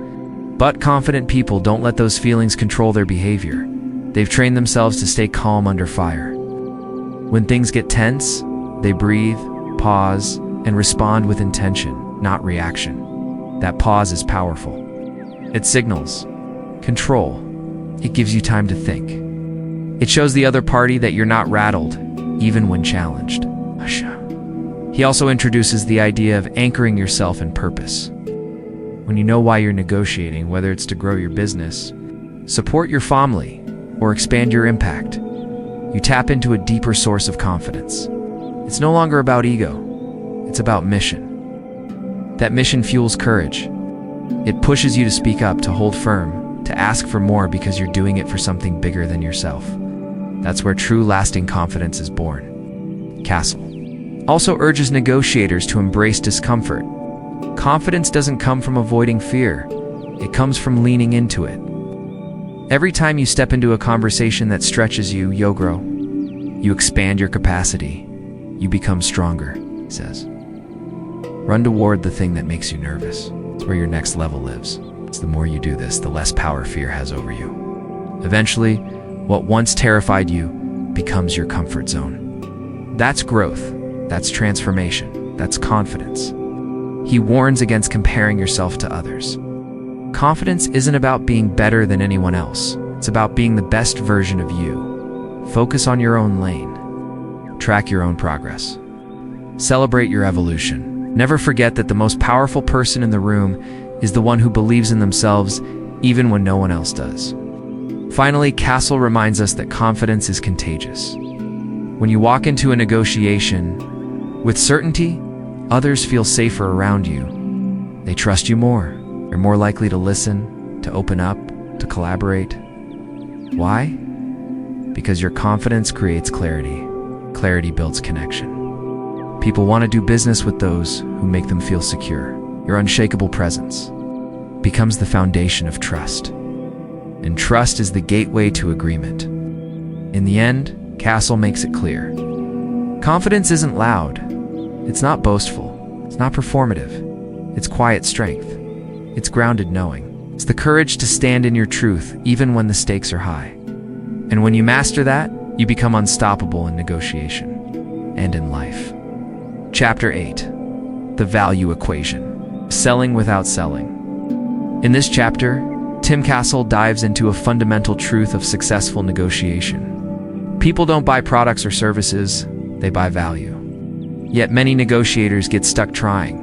But confident people don't let those feelings control their behavior. They've trained themselves to stay calm under fire. When things get tense, they breathe, pause, and respond with intention, not reaction. That pause is powerful. It signals control. It gives you time to think. It shows the other party that you're not rattled, even when challenged. He also introduces the idea of anchoring yourself in purpose. When you know why you're negotiating, whether it's to grow your business, support your family, or expand your impact, you tap into a deeper source of confidence. It's no longer about ego. It's about mission. That mission fuels courage. It pushes you to speak up, to hold firm, to ask for more because you're doing it for something bigger than yourself. That's where true lasting confidence is born. Castle also urges negotiators to embrace discomfort. Confidence doesn't come from avoiding fear. It comes from leaning into it. Every time you step into a conversation that stretches you, you grow. You expand your capacity. You become stronger. says. Run toward the thing that makes you nervous. It's where your next level lives. It's the more you do this, the less power fear has over you. Eventually, what once terrified you becomes your comfort zone. That's growth. That's transformation. That's confidence. He warns against comparing yourself to others. Confidence isn't about being better than anyone else. It's about being the best version of you. Focus on your own lane. Track your own progress. Celebrate your evolution. Never forget that the most powerful person in the room is the one who believes in themselves even when no one else does. Finally, Castle reminds us that confidence is contagious. When you walk into a negotiation with certainty, others feel safer around you. They trust you more. They're more likely to listen, to open up, to collaborate. Why? Because your confidence creates clarity. Clarity builds connection. People want to do business with those who make them feel secure. Your unshakable presence becomes the foundation of trust. And trust is the gateway to agreement. In the end, Castle makes it clear. Confidence isn't loud. It's not boastful. It's not performative. It's quiet strength. It's grounded knowing. It's the courage to stand in your truth even when the stakes are high. And when you master that, you become unstoppable in negotiation and in life. Chapter 8. The Value Equation. Selling without selling. In this chapter, Tim Castle dives into a fundamental truth of successful negotiation. People don't buy products or services, they buy value. Yet many negotiators get stuck trying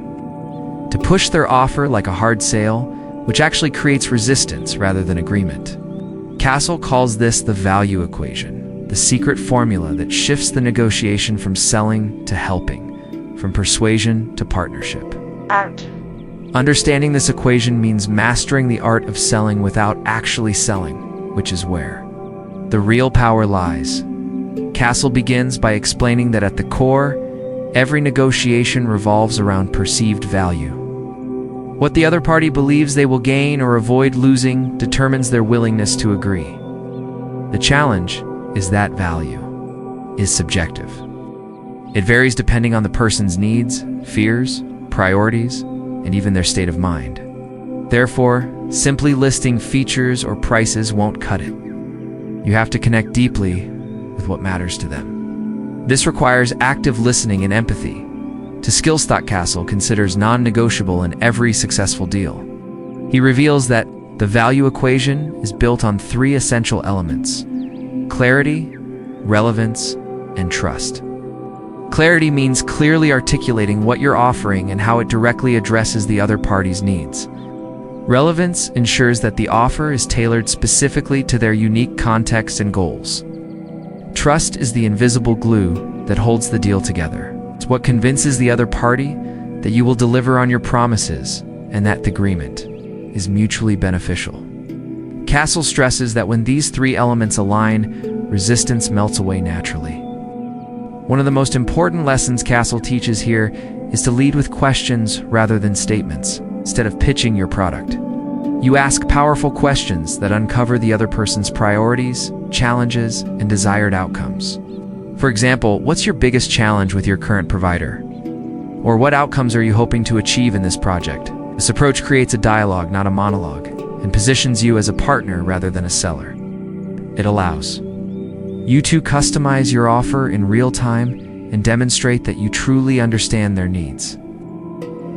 to push their offer like a hard sale, which actually creates resistance rather than agreement. Castle calls this the value equation, the secret formula that shifts the negotiation from selling to helping, from persuasion to partnership. Understanding this equation means mastering the art of selling without actually selling, which is where the real power lies. Castle begins by explaining that at the core, every negotiation revolves around perceived value. What the other party believes they will gain or avoid losing determines their willingness to agree. The challenge is that value is subjective. It varies depending on the person's needs, fears, priorities, and even their state of mind. Therefore, simply listing features or prices won't cut it. You have to connect deeply with what matters to them. This requires active listening and empathy. To skills that Castle considers non-negotiable in every successful deal. He reveals that the value equation is built on three essential elements: clarity, relevance, and trust. Clarity means clearly articulating what you're offering and how it directly addresses the other party's needs. Relevance ensures that the offer is tailored specifically to their unique context and goals. Trust is the invisible glue that holds the deal together. It's what convinces the other party that you will deliver on your promises and that the agreement is mutually beneficial. Castle stresses that when these three elements align, resistance melts away naturally. One of the most important lessons Castle teaches here is to lead with questions rather than statements, instead of pitching your product. You ask powerful questions that uncover the other person's priorities, challenges, and desired outcomes. For example, what's your biggest challenge with your current provider? Or what outcomes are you hoping to achieve in this project? This approach creates a dialogue, not a monologue, and positions you as a partner rather than a seller. It allows you to customize your offer in real time and demonstrate that you truly understand their needs.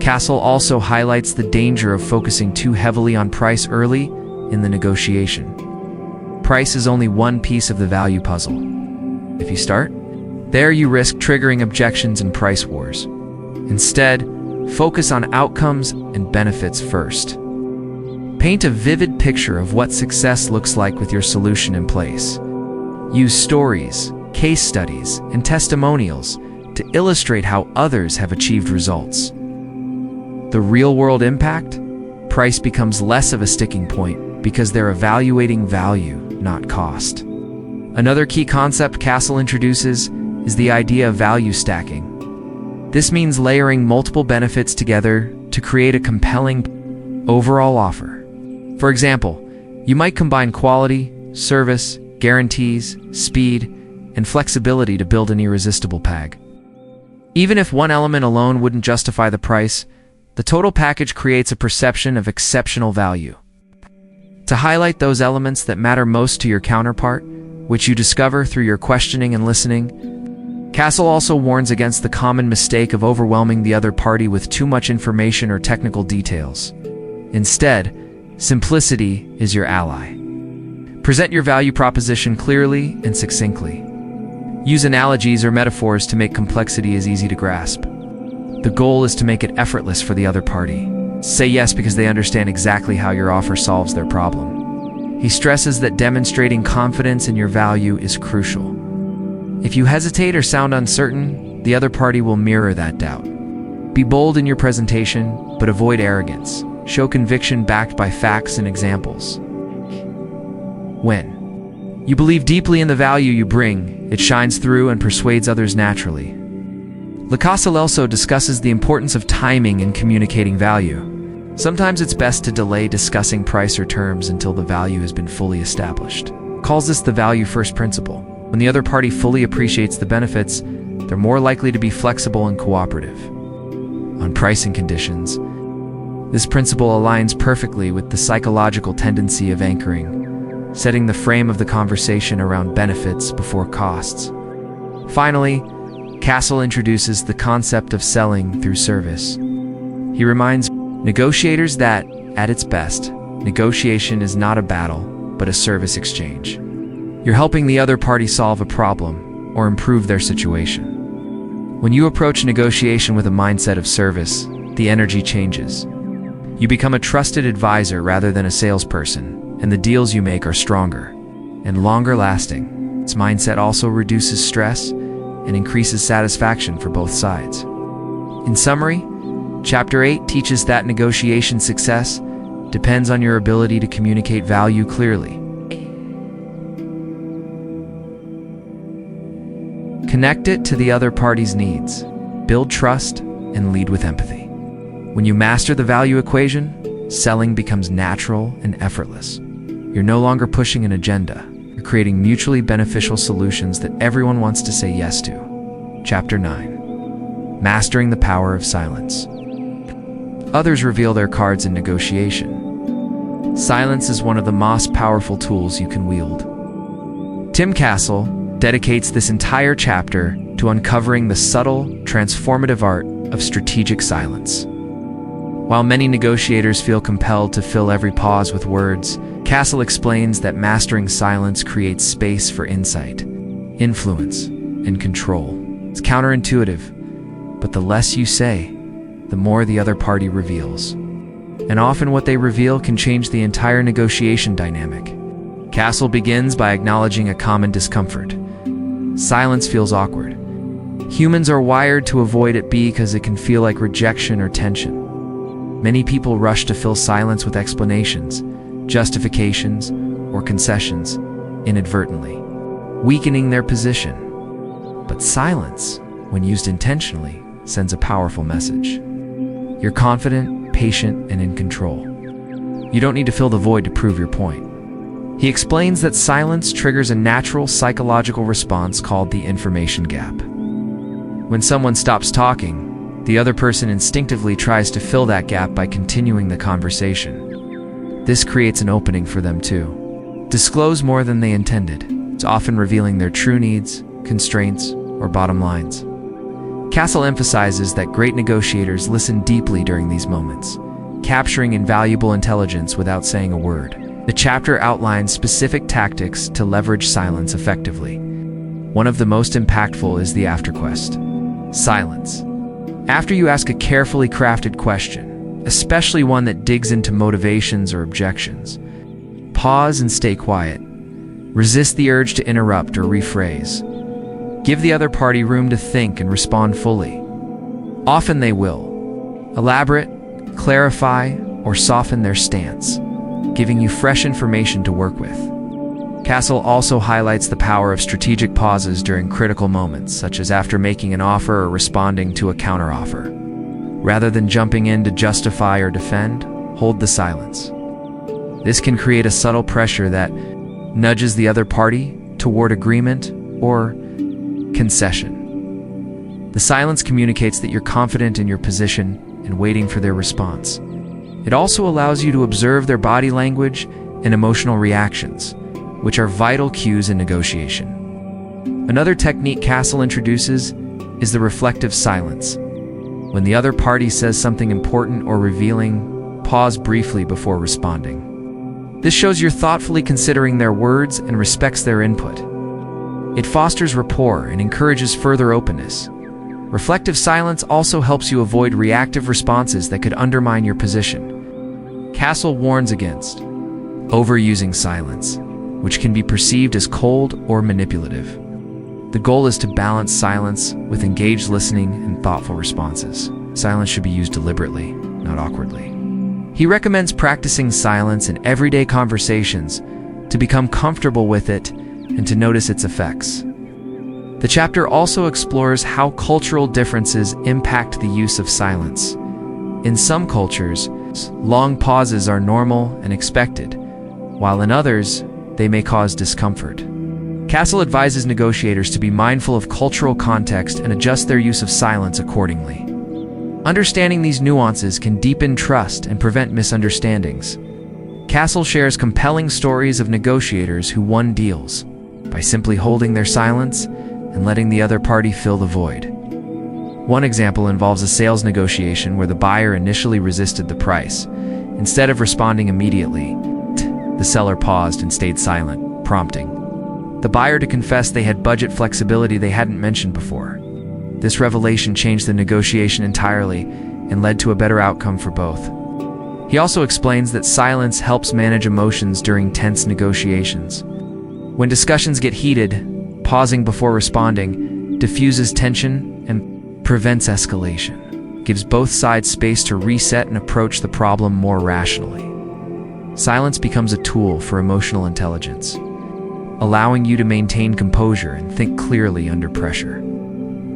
Castle also highlights the danger of focusing too heavily on price early in the negotiation. Price is only one piece of the value puzzle. If you start there, you risk triggering objections and price wars. Instead, focus on outcomes and benefits first. Paint a vivid picture of what success looks like with your solution in place. Use stories, case studies, and testimonials to illustrate how others have achieved results. The real-world impact? Price becomes less of a sticking point because they're evaluating value, not cost. Another key concept Castle introduces is the idea of value stacking. This means layering multiple benefits together to create a compelling overall offer. For example, you might combine quality, service, guarantees, speed, and flexibility to build an irresistible PAG. Even if one element alone wouldn't justify the price, the total package creates a perception of exceptional value. To highlight those elements that matter most to your counterpart, which you discover through your questioning and listening, Castle also warns against the common mistake of overwhelming the other party with too much information or technical details. Instead, simplicity is your ally. Present your value proposition clearly and succinctly. Use analogies or metaphors to make complexity as easy to grasp. The goal is to make it effortless for the other party. Say yes because they understand exactly how your offer solves their problem. He stresses that demonstrating confidence in your value is crucial. If you hesitate or sound uncertain, the other party will mirror that doubt. Be bold in your presentation, but avoid arrogance. Show conviction backed by facts and examples. When you believe deeply in the value you bring, it shines through and persuades others naturally. Castle also discusses the importance of timing in communicating value. Sometimes it's best to delay discussing price or terms until the value has been fully established. Calls this the value first principle. When the other party fully appreciates the benefits, they're more likely to be flexible and cooperative. On pricing conditions, this principle aligns perfectly with the psychological tendency of anchoring, setting the frame of the conversation around benefits before costs. Finally, Castle introduces the concept of selling through service. He reminds negotiators that, at its best, negotiation is not a battle, but a service exchange. You're helping the other party solve a problem or improve their situation. When you approach negotiation with a mindset of service, the energy changes. You become a trusted advisor rather than a salesperson, and the deals you make are stronger and longer lasting. This mindset also reduces stress and increases satisfaction for both sides. In summary, Chapter 8 teaches that negotiation success depends on your ability to communicate value clearly. Connect it to the other party's needs, build trust, and lead with empathy. When you master the value equation, selling becomes natural and effortless. You're no longer pushing an agenda. You're creating mutually beneficial solutions that everyone wants to say yes to. Chapter 9. Mastering the power of silence. Others reveal their cards in negotiation. Silence is one of the most powerful tools you can wield. Tim Castle dedicates this entire chapter to uncovering the subtle, transformative art of strategic silence. While many negotiators feel compelled to fill every pause with words, Castle explains that mastering silence creates space for insight, influence, and control. It's counterintuitive, but the less you say, the more the other party reveals. And often what they reveal can change the entire negotiation dynamic. Castle begins by acknowledging a common discomfort. Silence feels awkward. Humans are wired to avoid it because it can feel like rejection or tension. Many people rush to fill silence with explanations, justifications, or concessions, inadvertently, weakening their position. But silence, when used intentionally, sends a powerful message. You're confident, patient, and in control. You don't need to fill the void to prove your point. He explains that silence triggers a natural psychological response called the information gap. When someone stops talking, the other person instinctively tries to fill that gap by continuing the conversation. This creates an opening for them to disclose more than they intended. It's often revealing their true needs, constraints, or bottom lines. Castle emphasizes that great negotiators listen deeply during these moments, capturing invaluable intelligence without saying a word. The chapter outlines specific tactics to leverage silence effectively. One of the most impactful is the afterquest. Silence. After you ask a carefully crafted question, especially one that digs into motivations or objections, pause and stay quiet. Resist the urge to interrupt or rephrase. Give the other party room to think and respond fully. Often they will elaborate, clarify, or soften their stance, giving you fresh information to work with. Castle also highlights the power of strategic pauses during critical moments, such as after making an offer or responding to a counteroffer. Rather than jumping in to justify or defend, hold the silence. This can create a subtle pressure that nudges the other party toward agreement or concession. The silence communicates that you're confident in your position and waiting for their response. It also allows you to observe their body language and emotional reactions, which are vital cues in negotiation. Another technique Castle introduces is the reflective silence. When the other party says something important or revealing, pause briefly before responding. This shows you're thoughtfully considering their words and respects their input. It fosters rapport and encourages further openness. Reflective silence also helps you avoid reactive responses that could undermine your position. Castle warns against overusing silence, which can be perceived as cold or manipulative. The goal is to balance silence with engaged listening and thoughtful responses. Silence should be used deliberately, not awkwardly. He recommends practicing silence in everyday conversations to become comfortable with it and to notice its effects. The chapter also explores how cultural differences impact the use of silence. In some cultures, long pauses are normal and expected, while in others, they may cause discomfort. Castle advises negotiators to be mindful of cultural context and adjust their use of silence accordingly. Understanding these nuances can deepen trust and prevent misunderstandings. Castle shares compelling stories of negotiators who won deals by simply holding their silence and letting the other party fill the void. One example involves a sales negotiation where the buyer initially resisted the price. Instead of responding immediately, the seller paused and stayed silent, prompting the buyer to confess they had budget flexibility they hadn't mentioned before. This revelation changed the negotiation entirely and led to a better outcome for both. He also explains that silence helps manage emotions during tense negotiations. When discussions get heated, pausing before responding diffuses tension and prevents escalation, gives both sides space to reset and approach the problem more rationally. Silence becomes a tool for emotional intelligence, allowing you to maintain composure and think clearly under pressure.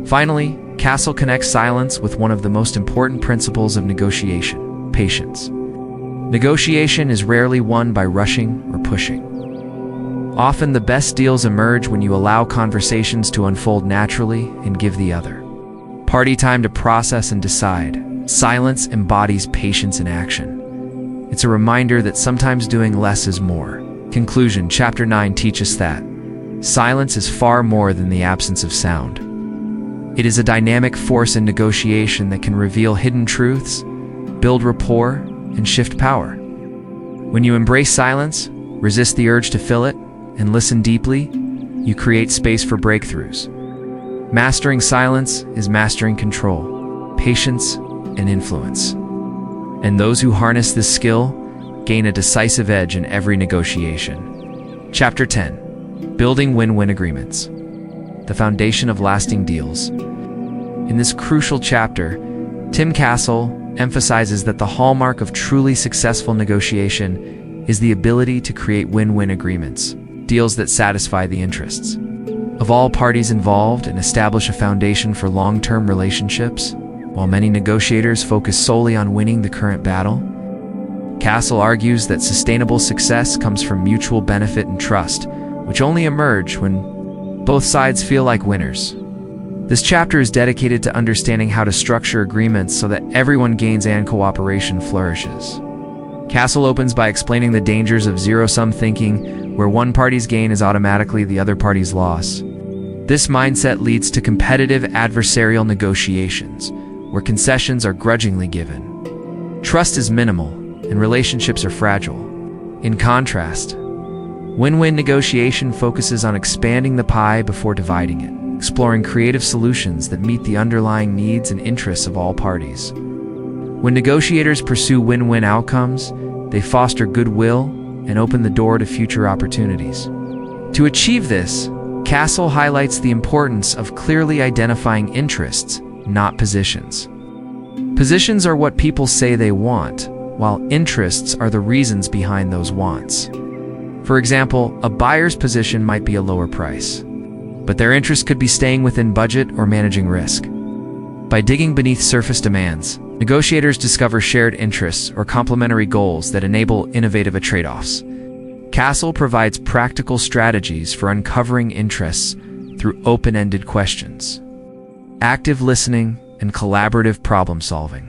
Finally, Castle connects silence with one of the most important principles of negotiation: patience. Negotiation is rarely won by rushing or pushing. Often the best deals emerge when you allow conversations to unfold naturally and give the other party time to process and decide. Silence embodies patience in action. It's a reminder that sometimes doing less is more. Conclusion: Chapter 9 teaches that silence is far more than the absence of sound. It is a dynamic force in negotiation that can reveal hidden truths, build rapport, and shift power. When you embrace silence, resist the urge to fill it, and listen deeply, you create space for breakthroughs. Mastering silence is mastering control, patience, and influence. And those who harness this skill gain a decisive edge in every negotiation. Chapter 10: Building Win-Win Agreements. The foundation of lasting deals. In this crucial chapter, Tim Castle emphasizes that the hallmark of truly successful negotiation is the ability to create win-win agreements, deals that satisfy the interests of all parties involved and establish a foundation for long-term relationships. While many negotiators focus solely on winning the current battle, Castle argues that sustainable success comes from mutual benefit and trust, which only emerge when both sides feel like winners. This chapter is dedicated to understanding how to structure agreements so that everyone gains and cooperation flourishes. Castle opens by explaining the dangers of zero-sum thinking, where one party's gain is automatically the other party's loss. This mindset leads to competitive adversarial negotiations, where concessions are grudgingly given. Trust is minimal, and relationships are fragile. In contrast, win-win negotiation focuses on expanding the pie before dividing it, exploring creative solutions that meet the underlying needs and interests of all parties. When negotiators pursue win-win outcomes, they foster goodwill and open the door to future opportunities. To achieve this, Castle highlights the importance of clearly identifying interests, not positions. Positions are what people say they want, while interests are the reasons behind those wants. For example, a buyer's position might be a lower price, but their interest could be staying within budget or managing risk. By digging beneath surface demands, negotiators discover shared interests or complementary goals that enable innovative trade-offs. Castle provides practical strategies for uncovering interests through open-ended questions. active listening, and collaborative problem-solving.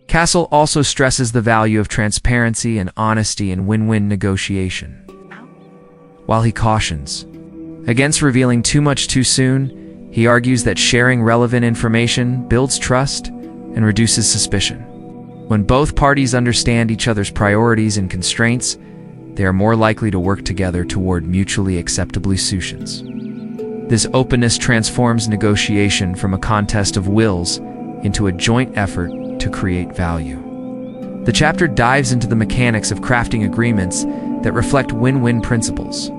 Castle also stresses the value of transparency and honesty in win-win negotiation. While he cautions against revealing too much too soon, he argues that sharing relevant information builds trust and reduces suspicion. When both parties understand each other's priorities and constraints, they are more likely to work together toward mutually acceptable solutions. This openness transforms negotiation from a contest of wills into a joint effort to create value. The chapter dives into the mechanics of crafting agreements that reflect win-win principles.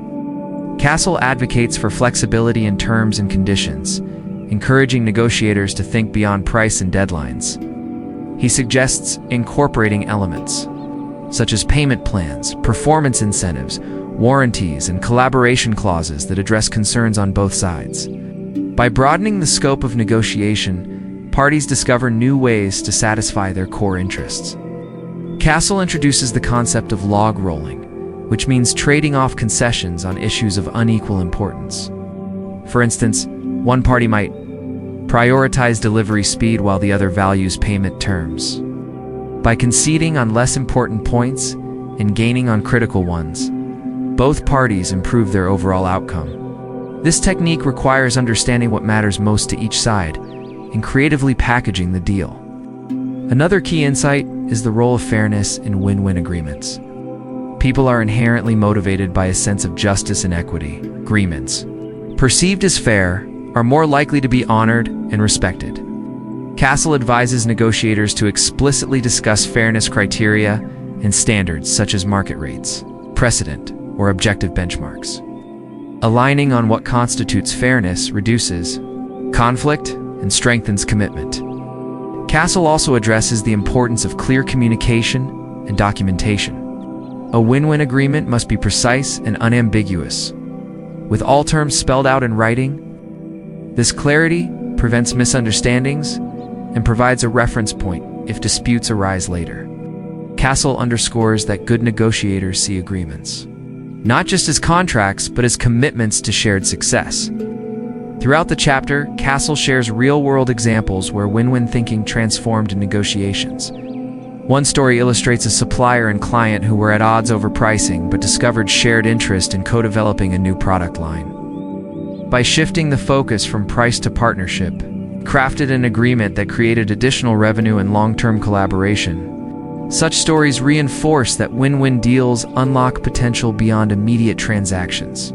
Castle advocates for flexibility in terms and conditions, encouraging negotiators to think beyond price and deadlines. He suggests incorporating elements such as payment plans, performance incentives, warranties, and collaboration clauses that address concerns on both sides. By broadening the scope of negotiation, parties discover new ways to satisfy their core interests. Castle introduces the concept of log rolling, which means trading off concessions on issues of unequal importance. For instance, one party might prioritize delivery speed while the other values payment terms. By conceding on less important points and gaining on critical ones, both parties improve their overall outcome. This technique requires understanding what matters most to each side and creatively packaging the deal. Another key insight is the role of fairness in win-win agreements. People are inherently motivated by a sense of justice and equity. Agreements, perceived as fair, are more likely to be honored and respected. Castle advises negotiators to explicitly discuss fairness criteria and standards such as market rates, precedent, or objective benchmarks. Aligning on what constitutes fairness reduces conflict and strengthens commitment. Castle also addresses the importance of clear communication and documentation. A win-win agreement must be precise and unambiguous, with all terms spelled out in writing. This clarity prevents misunderstandings and provides a reference point if disputes arise later. Castle underscores that good negotiators see agreements not just as contracts, but as commitments to shared success. Throughout the chapter, Castle shares real-world examples where win-win thinking transformed in negotiations. One story illustrates a supplier and client who were at odds over pricing but discovered shared interest in co-developing a new product line. By shifting the focus from price to partnership, crafted an agreement that created additional revenue and long-term collaboration. Such stories reinforce that win-win deals unlock potential beyond immediate transactions.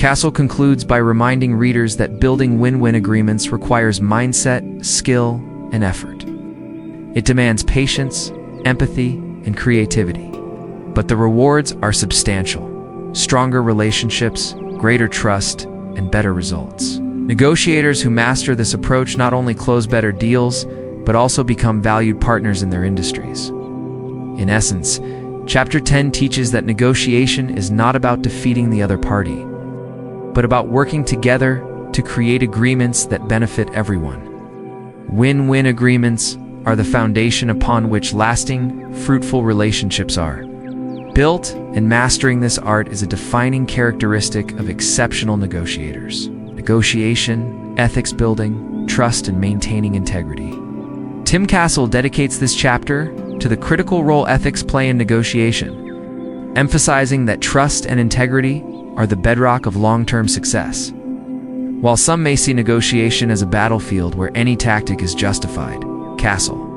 Castle concludes by reminding readers that building win-win agreements requires mindset, skill, and effort. It demands patience, empathy, and creativity. But the rewards are substantial: stronger relationships, greater trust, and better results. Negotiators who master this approach not only close better deals, but also become valued partners in their industries. In essence, Chapter 10 teaches that negotiation is not about defeating the other party, but about working together to create agreements that benefit everyone. Win-win agreements are the foundation upon which lasting, fruitful relationships are built, and mastering this art is a defining characteristic of exceptional negotiators. Negotiation, ethics building, trust, and maintaining integrity. Tim Castle dedicates this chapter to the critical role ethics play in negotiation, emphasizing that trust and integrity are the bedrock of long-term success. While some may see negotiation as a battlefield where any tactic is justified, Castle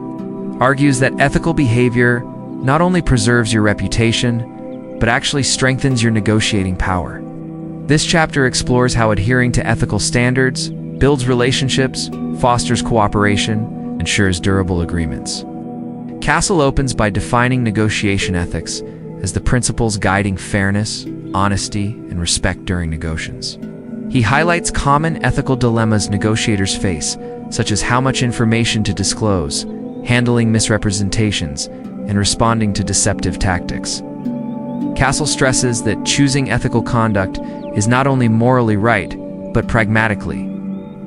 argues that ethical behavior not only preserves your reputation, but actually strengthens your negotiating power. This chapter explores how adhering to ethical standards builds relationships, fosters cooperation, and ensures durable agreements. Castle opens by defining negotiation ethics as the principles guiding fairness, honesty, and respect during negotiations. He highlights common ethical dilemmas negotiators face, such as how much information to disclose, handling misrepresentations, and responding to deceptive tactics. Castle stresses that choosing ethical conduct is not only morally right, but pragmatically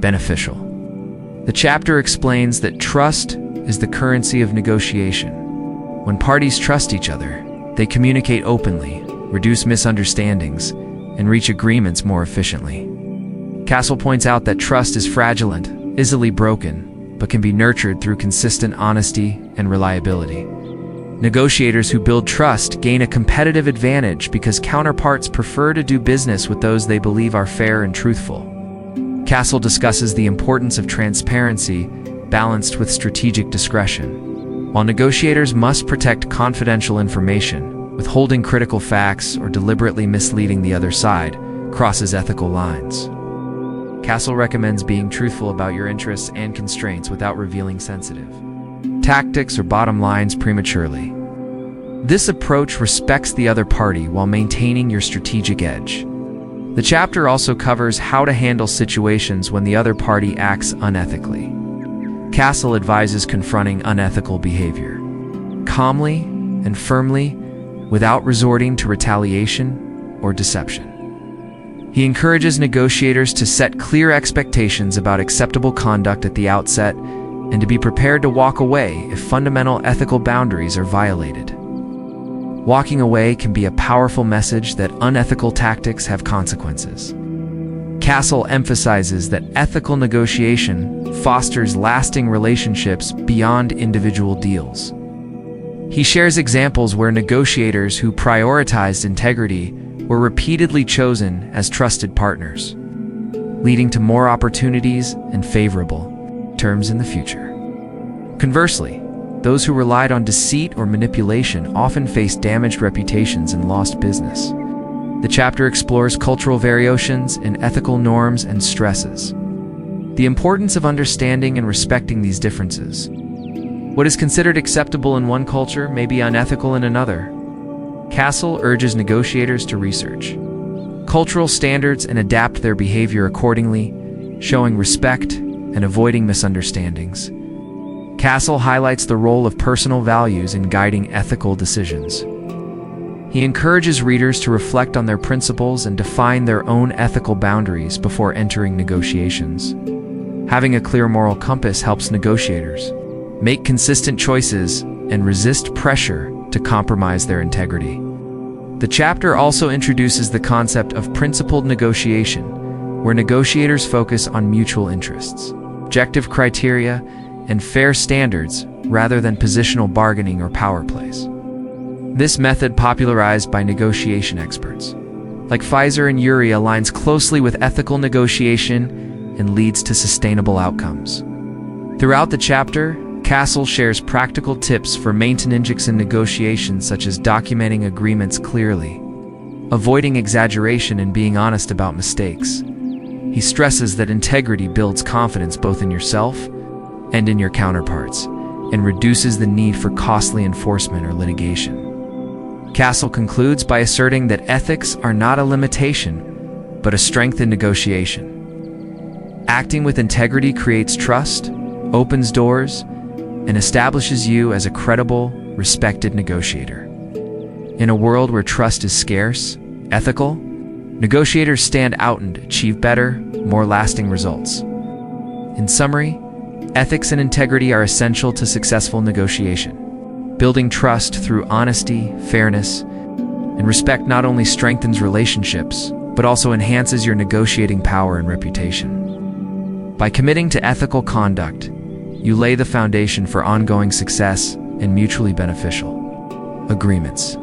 beneficial. The chapter explains that trust is the currency of negotiation. When parties trust each other, they communicate openly, reduce misunderstandings, and reach agreements more efficiently. Castle points out that trust is fragile and easily broken, but can be nurtured through consistent honesty and reliability. Negotiators who build trust gain a competitive advantage because counterparts prefer to do business with those they believe are fair and truthful. Castle discusses the importance of transparency balanced with strategic discretion. While negotiators must protect confidential information, withholding critical facts or deliberately misleading the other side crosses ethical lines. Castle recommends being truthful about your interests and constraints without revealing sensitive tactics or bottom lines prematurely. This approach respects the other party while maintaining your strategic edge. The chapter also covers how to handle situations when the other party acts unethically. Castle advises confronting unethical behavior calmly and firmly without resorting to retaliation or deception. He encourages negotiators to set clear expectations about acceptable conduct at the outset and to be prepared to walk away if fundamental ethical boundaries are violated. Walking away can be a powerful message that unethical tactics have consequences. Castle emphasizes that ethical negotiation fosters lasting relationships beyond individual deals. He shares examples where negotiators who prioritized integrity were repeatedly chosen as trusted partners, leading to more opportunities and favorable terms in the future. Conversely, those who relied on deceit or manipulation often faced damaged reputations and lost business. The chapter explores cultural variations in ethical norms and stresses. The importance of understanding and respecting these differences. What is considered acceptable in one culture may be unethical in another. Castle urges negotiators to research cultural standards and adapt their behavior accordingly, showing respect and avoiding misunderstandings. Castle highlights the role of personal values in guiding ethical decisions. He encourages readers to reflect on their principles and define their own ethical boundaries before entering negotiations. Having a clear moral compass helps negotiators make consistent choices and resist pressure to compromise their integrity. The chapter also introduces the concept of principled negotiation, where negotiators focus on mutual interests, objective criteria, and fair standards rather than positional bargaining or power plays. This method, popularized by negotiation experts like Pfizer and Urey, aligns closely with ethical negotiation and leads to sustainable outcomes. Throughout the chapter, Castle shares practical tips for maintaining in negotiations, such as documenting agreements clearly, avoiding exaggeration, and being honest about mistakes. He stresses that integrity builds confidence both in yourself and in your counterparts, and reduces the need for costly enforcement or litigation. Castle concludes by asserting that ethics are not a limitation, but a strength in negotiation. Acting with integrity creates trust, opens doors, and establishes you as a credible, respected negotiator. In a world where trust is scarce, ethical, negotiators stand out and achieve better, more lasting results. In summary, ethics and integrity are essential to successful negotiation. Building trust through honesty, fairness, and respect not only strengthens relationships, but also enhances your negotiating power and reputation. By committing to ethical conduct, you lay the foundation for ongoing success and mutually beneficial agreements.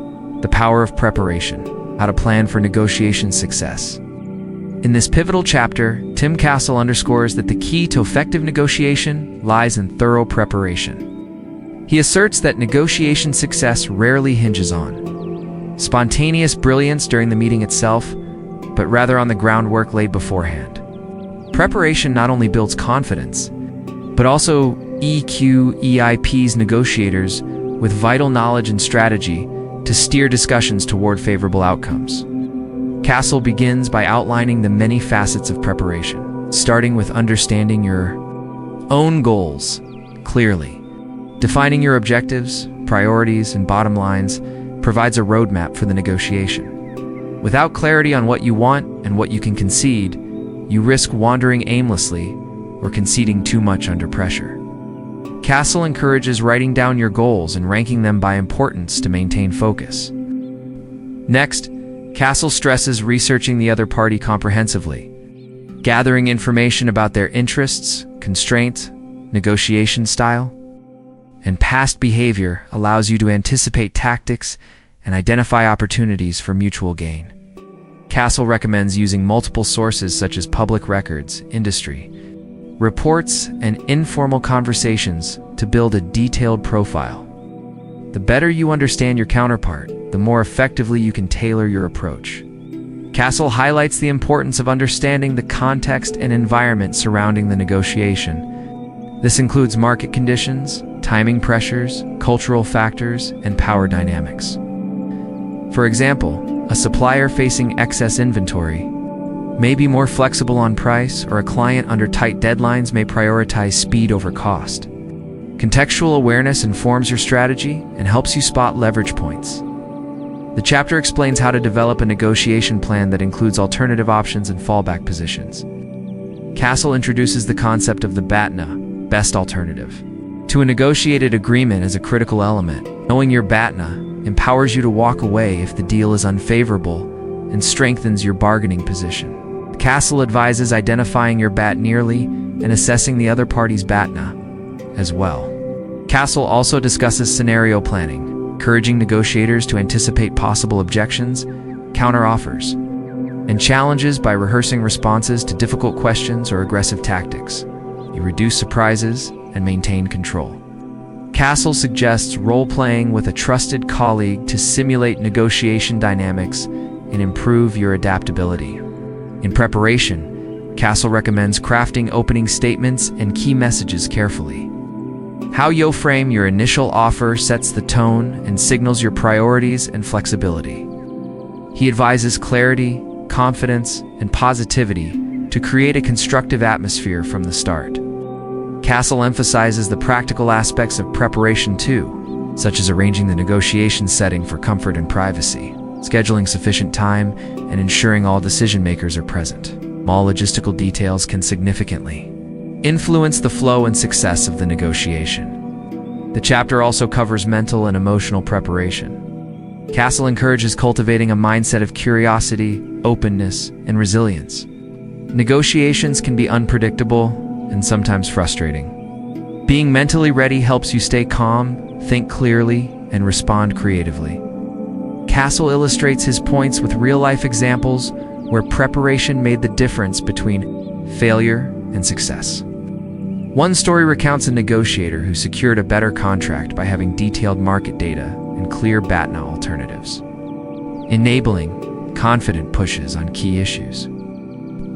The power of preparation, how to plan for negotiation success. In this pivotal chapter, Tim Castle underscores that the key to effective negotiation lies in thorough preparation. He asserts that negotiation success rarely hinges on spontaneous brilliance during the meeting itself, but rather on the groundwork laid beforehand. Preparation not only builds confidence, but also EIPs negotiators with vital knowledge and strategy to steer discussions toward favorable outcomes. Castle begins by outlining the many facets of preparation, starting with understanding your own goals clearly. Defining your objectives, priorities, and bottom lines provides a roadmap for the negotiation. Without clarity on what you want and what you can concede, you risk wandering aimlessly or conceding too much under pressure. Castle encourages writing down your goals and ranking them by importance to maintain focus. Next, Castle stresses researching the other party comprehensively. gathering information about their interests, constraints, negotiation style, and past behavior allows you to anticipate tactics and identify opportunities for mutual gain. Castle recommends using multiple sources such as public records, industry, reports, and informal conversations to build a detailed profile. The better you understand your counterpart, the more effectively you can tailor your approach. Castle highlights the importance of understanding the context and environment surrounding the negotiation. This includes market conditions, timing pressures, cultural factors, and power dynamics. For example, a supplier facing excess inventory may be more flexible on price, or a client under tight deadlines may prioritize speed over cost. Contextual awareness informs your strategy and helps you spot leverage points. The chapter explains how to develop a negotiation plan that includes alternative options and fallback positions. Castle introduces the concept of the BATNA, best alternative, to a negotiated agreement as a critical element. Knowing your BATNA empowers you to walk away if the deal is unfavorable and strengthens your bargaining position. Castle advises identifying your BAT nearly and assessing the other party's BATNA as well. Castle also discusses scenario planning, encouraging negotiators to anticipate possible objections, counteroffers, and challenges by rehearsing responses to difficult questions or aggressive tactics. You reduce surprises and maintain control. Castle suggests role-playing with a trusted colleague to simulate negotiation dynamics and improve your adaptability. In preparation, Castle recommends crafting opening statements and key messages carefully. How you frame your initial offer sets the tone and signals your priorities and flexibility. He advises clarity, confidence, and positivity to create a constructive atmosphere from the start. Castle emphasizes the practical aspects of preparation too, such as arranging the negotiation setting for comfort and privacy, scheduling sufficient time, and ensuring all decision-makers are present. Small logistical details can significantly influence the flow and success of the negotiation. The chapter also covers mental and emotional preparation. Castle encourages cultivating a mindset of curiosity, openness, and resilience. Negotiations can be unpredictable and sometimes frustrating. Being mentally ready helps you stay calm, think clearly, and respond creatively. Castle illustrates his points with real-life examples where preparation made the difference between failure and success. One story recounts a negotiator who secured a better contract by having detailed market data and clear BATNA alternatives, enabling confident pushes on key issues.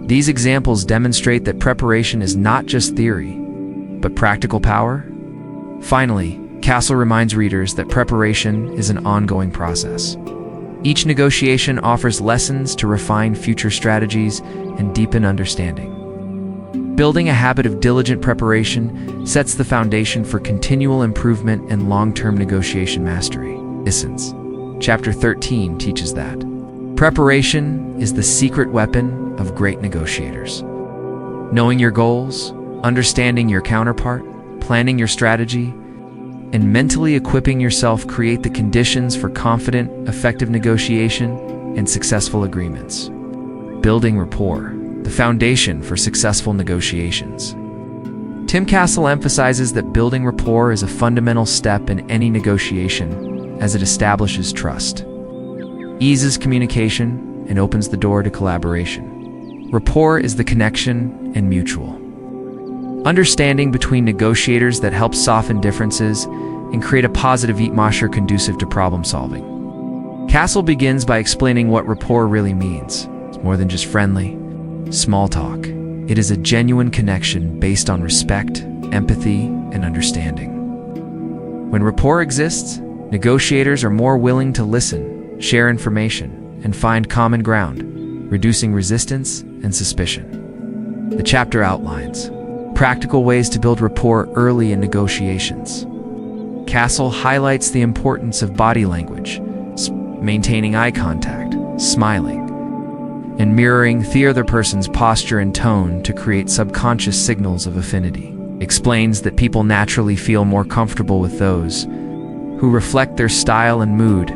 These examples demonstrate that preparation is not just theory, but practical power. Finally, Castle reminds readers that preparation is an ongoing process. Each negotiation offers lessons to refine future strategies and deepen understanding. Building a habit of diligent preparation sets the foundation for continual improvement and long-term negotiation mastery. Essence. Chapter 13 teaches that preparation is the secret weapon of great negotiators. Knowing your goals, understanding your counterpart, planning your strategy, and mentally equipping yourself create the conditions for confident, effective negotiation and successful agreements. Building rapport, the foundation for successful negotiations. Tim Castle emphasizes that building rapport is a fundamental step in any negotiation as it establishes trust, eases communication, and opens the door to collaboration. Rapport is the connection and mutual understanding between negotiators that helps soften differences and create a positive atmosphere conducive to problem solving. Castle begins by explaining what rapport really means. It's more than just friendly, small talk. It is a genuine connection based on respect, empathy, and understanding. When rapport exists, negotiators are more willing to listen, share information, and find common ground, reducing resistance and suspicion. The chapter outlines practical ways to build rapport early in negotiations. Castle highlights the importance of body language, maintaining eye contact, smiling, and mirroring the other person's posture and tone to create subconscious signals of affinity. Explains that people naturally feel more comfortable with those who reflect their style and mood.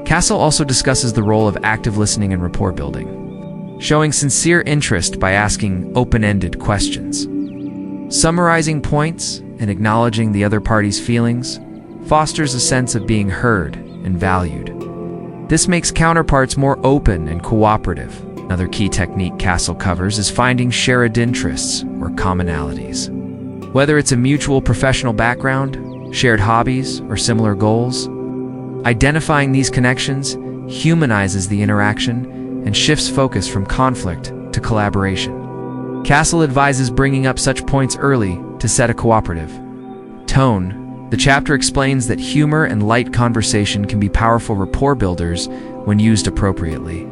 Castle also discusses the role of active listening in rapport building. showing sincere interest by asking open-ended questions. Summarizing points and acknowledging the other party's feelings fosters a sense of being heard and valued. This makes counterparts more open and cooperative. Another key technique Castle covers is finding shared interests or commonalities. Whether it's a mutual professional background, shared hobbies, or similar goals, identifying these connections humanizes the interaction and shifts focus from conflict to collaboration. Castle advises bringing up such points early to set a cooperative tone. The chapter explains that humor and light conversation can be powerful rapport builders when used appropriately.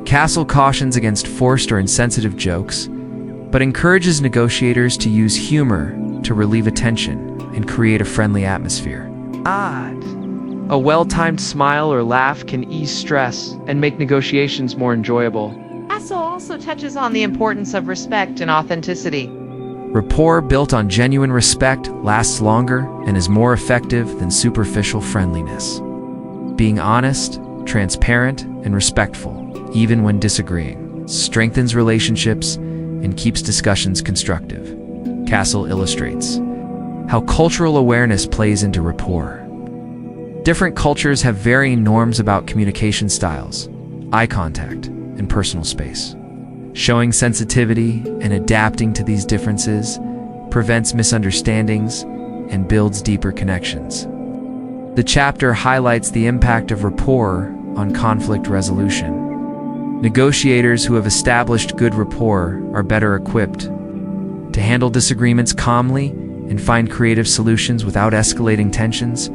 Castle cautions against forced or insensitive jokes, but encourages negotiators to use humor to relieve attention and create a friendly atmosphere. A well-timed smile or laugh can ease stress and make negotiations more enjoyable. Castle also touches on the importance of respect and authenticity. Rapport built on genuine respect lasts longer and is more effective than superficial friendliness. Being honest, transparent, and respectful, even when disagreeing, strengthens relationships and keeps discussions constructive. Castle illustrates how cultural awareness plays into rapport. Different cultures have varying norms about communication styles, eye contact, and personal space. Showing sensitivity and adapting to these differences prevents misunderstandings and builds deeper connections. The chapter highlights the impact of rapport on conflict resolution. Negotiators who have established good rapport are better equipped to handle disagreements calmly and find creative solutions without escalating tensions.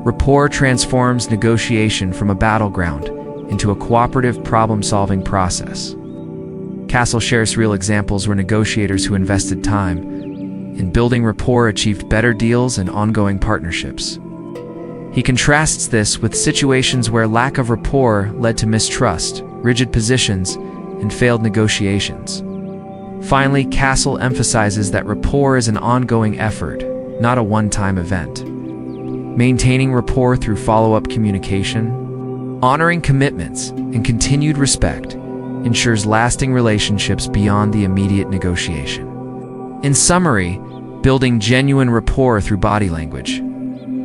Rapport transforms negotiation from a battleground into a cooperative problem-solving process. Castle shares real examples where negotiators who invested time in building rapport achieved better deals and ongoing partnerships. He contrasts this with situations where lack of rapport led to mistrust, rigid positions, and failed negotiations. Finally, Castle emphasizes that rapport is an ongoing effort, not a one-time event. Maintaining rapport through follow-up communication, honoring commitments, and continued respect ensures lasting relationships beyond the immediate negotiation. In summary, building genuine rapport through body language,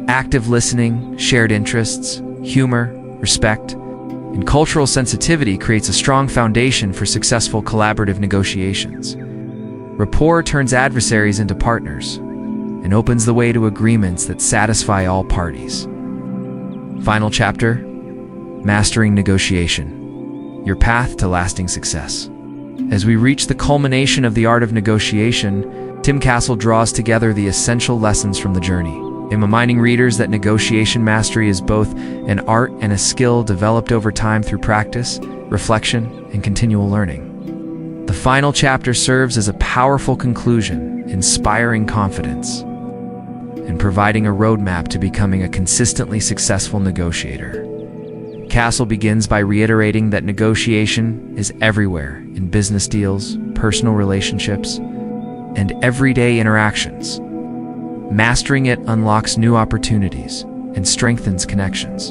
active listening, shared interests, humor, respect, and cultural sensitivity creates a strong foundation for successful collaborative negotiations. Rapport turns adversaries into partners and opens the way to agreements that satisfy all parties. Final chapter: Mastering Negotiation, your path to lasting success. As we reach the culmination of the art of negotiation, Tim Castle draws together the essential lessons from the journey, reminding readers that negotiation mastery is both an art and a skill developed over time through practice, reflection, and continual learning. The final chapter serves as a powerful conclusion, inspiring confidence and providing a roadmap to becoming a consistently successful negotiator. Castle begins by reiterating that negotiation is everywhere in business deals, personal relationships, and everyday interactions. Mastering it unlocks new opportunities and strengthens connections,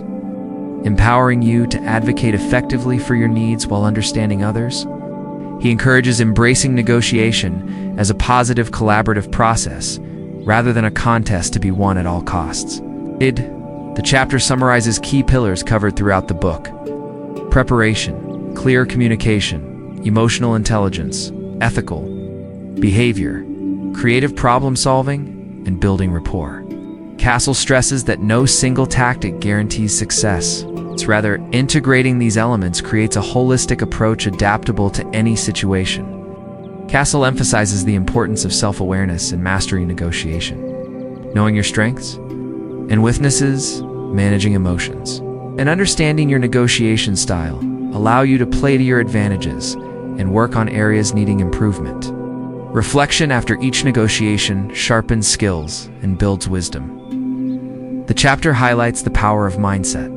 empowering you to advocate effectively for your needs while understanding others. He encourages embracing negotiation as a positive collaborative process rather than a contest to be won at all costs. The chapter summarizes key pillars covered throughout the book: preparation, clear communication, emotional intelligence, ethical behavior, creative problem solving, and building rapport. Castle stresses that no single tactic guarantees success. It's rather integrating these elements creates a holistic approach adaptable to any situation. Castle emphasizes the importance of self-awareness in mastering negotiation, knowing your strengths and weaknesses, managing emotions, and understanding your negotiation style allow you to play to your advantages and work on areas needing improvement. Reflection after each negotiation sharpens skills and builds wisdom. The chapter highlights the power of mindset,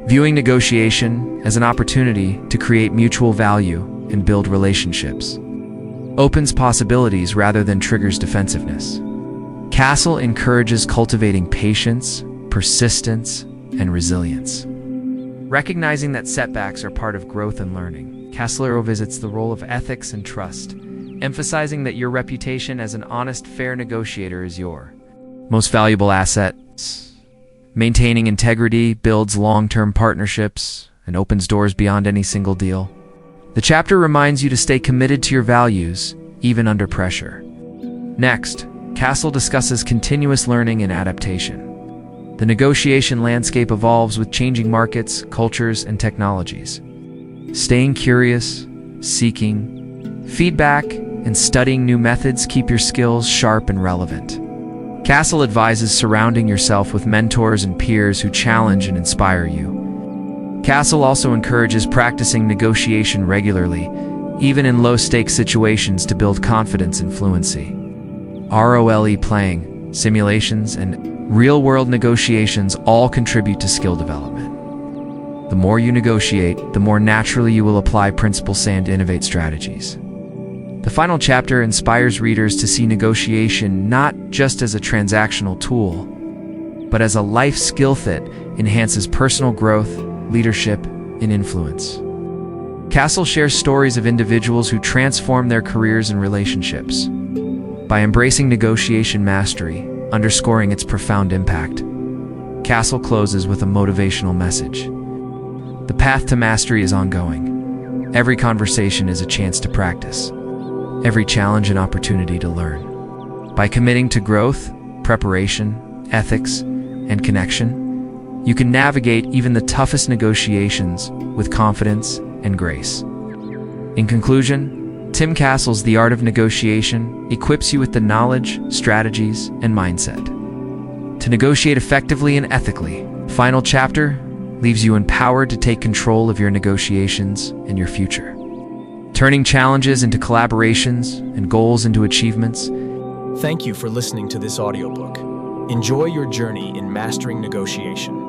viewing negotiation as an opportunity to create mutual value and build relationships. Opens possibilities rather than triggers defensiveness. Castle encourages cultivating patience, persistence, and resilience. Recognizing that setbacks are part of growth and learning, Castle visits the role of ethics and trust, emphasizing that your reputation as an honest, fair negotiator is your most valuable asset. Maintaining integrity builds long-term partnerships and opens doors beyond any single deal. The chapter reminds you to stay committed to your values, even under pressure. Next, Castle discusses continuous learning and adaptation. The negotiation landscape evolves with changing markets, cultures, and technologies. Staying curious, seeking feedback, and studying new methods keep your skills sharp and relevant. Castle advises surrounding yourself with mentors and peers who challenge and inspire you. Castle also encourages practicing negotiation regularly, even in low-stakes situations, to build confidence and fluency. ROLE playing, simulations, and real-world negotiations all contribute to skill development. The more you negotiate, the more naturally you will apply principles and innovate strategies. The final chapter inspires readers to see negotiation not just as a transactional tool, but as a life skill that enhances personal growth, leadership, and influence. Castle shares stories of individuals who transform their careers and relationships. By embracing negotiation mastery, underscoring its profound impact, Castle closes with a motivational message. The path to mastery is ongoing. Every conversation is a chance to practice. Every challenge an opportunity to learn. By committing to growth, preparation, ethics, and connection, you can navigate even the toughest negotiations with confidence and grace. In conclusion, Tim Castle's The Art of Negotiation equips you with the knowledge, strategies, and mindset to negotiate effectively and ethically. Final chapter leaves you empowered to take control of your negotiations and your future, turning challenges into collaborations and goals into achievements. Thank you for listening to this audiobook. Enjoy your journey in mastering negotiation.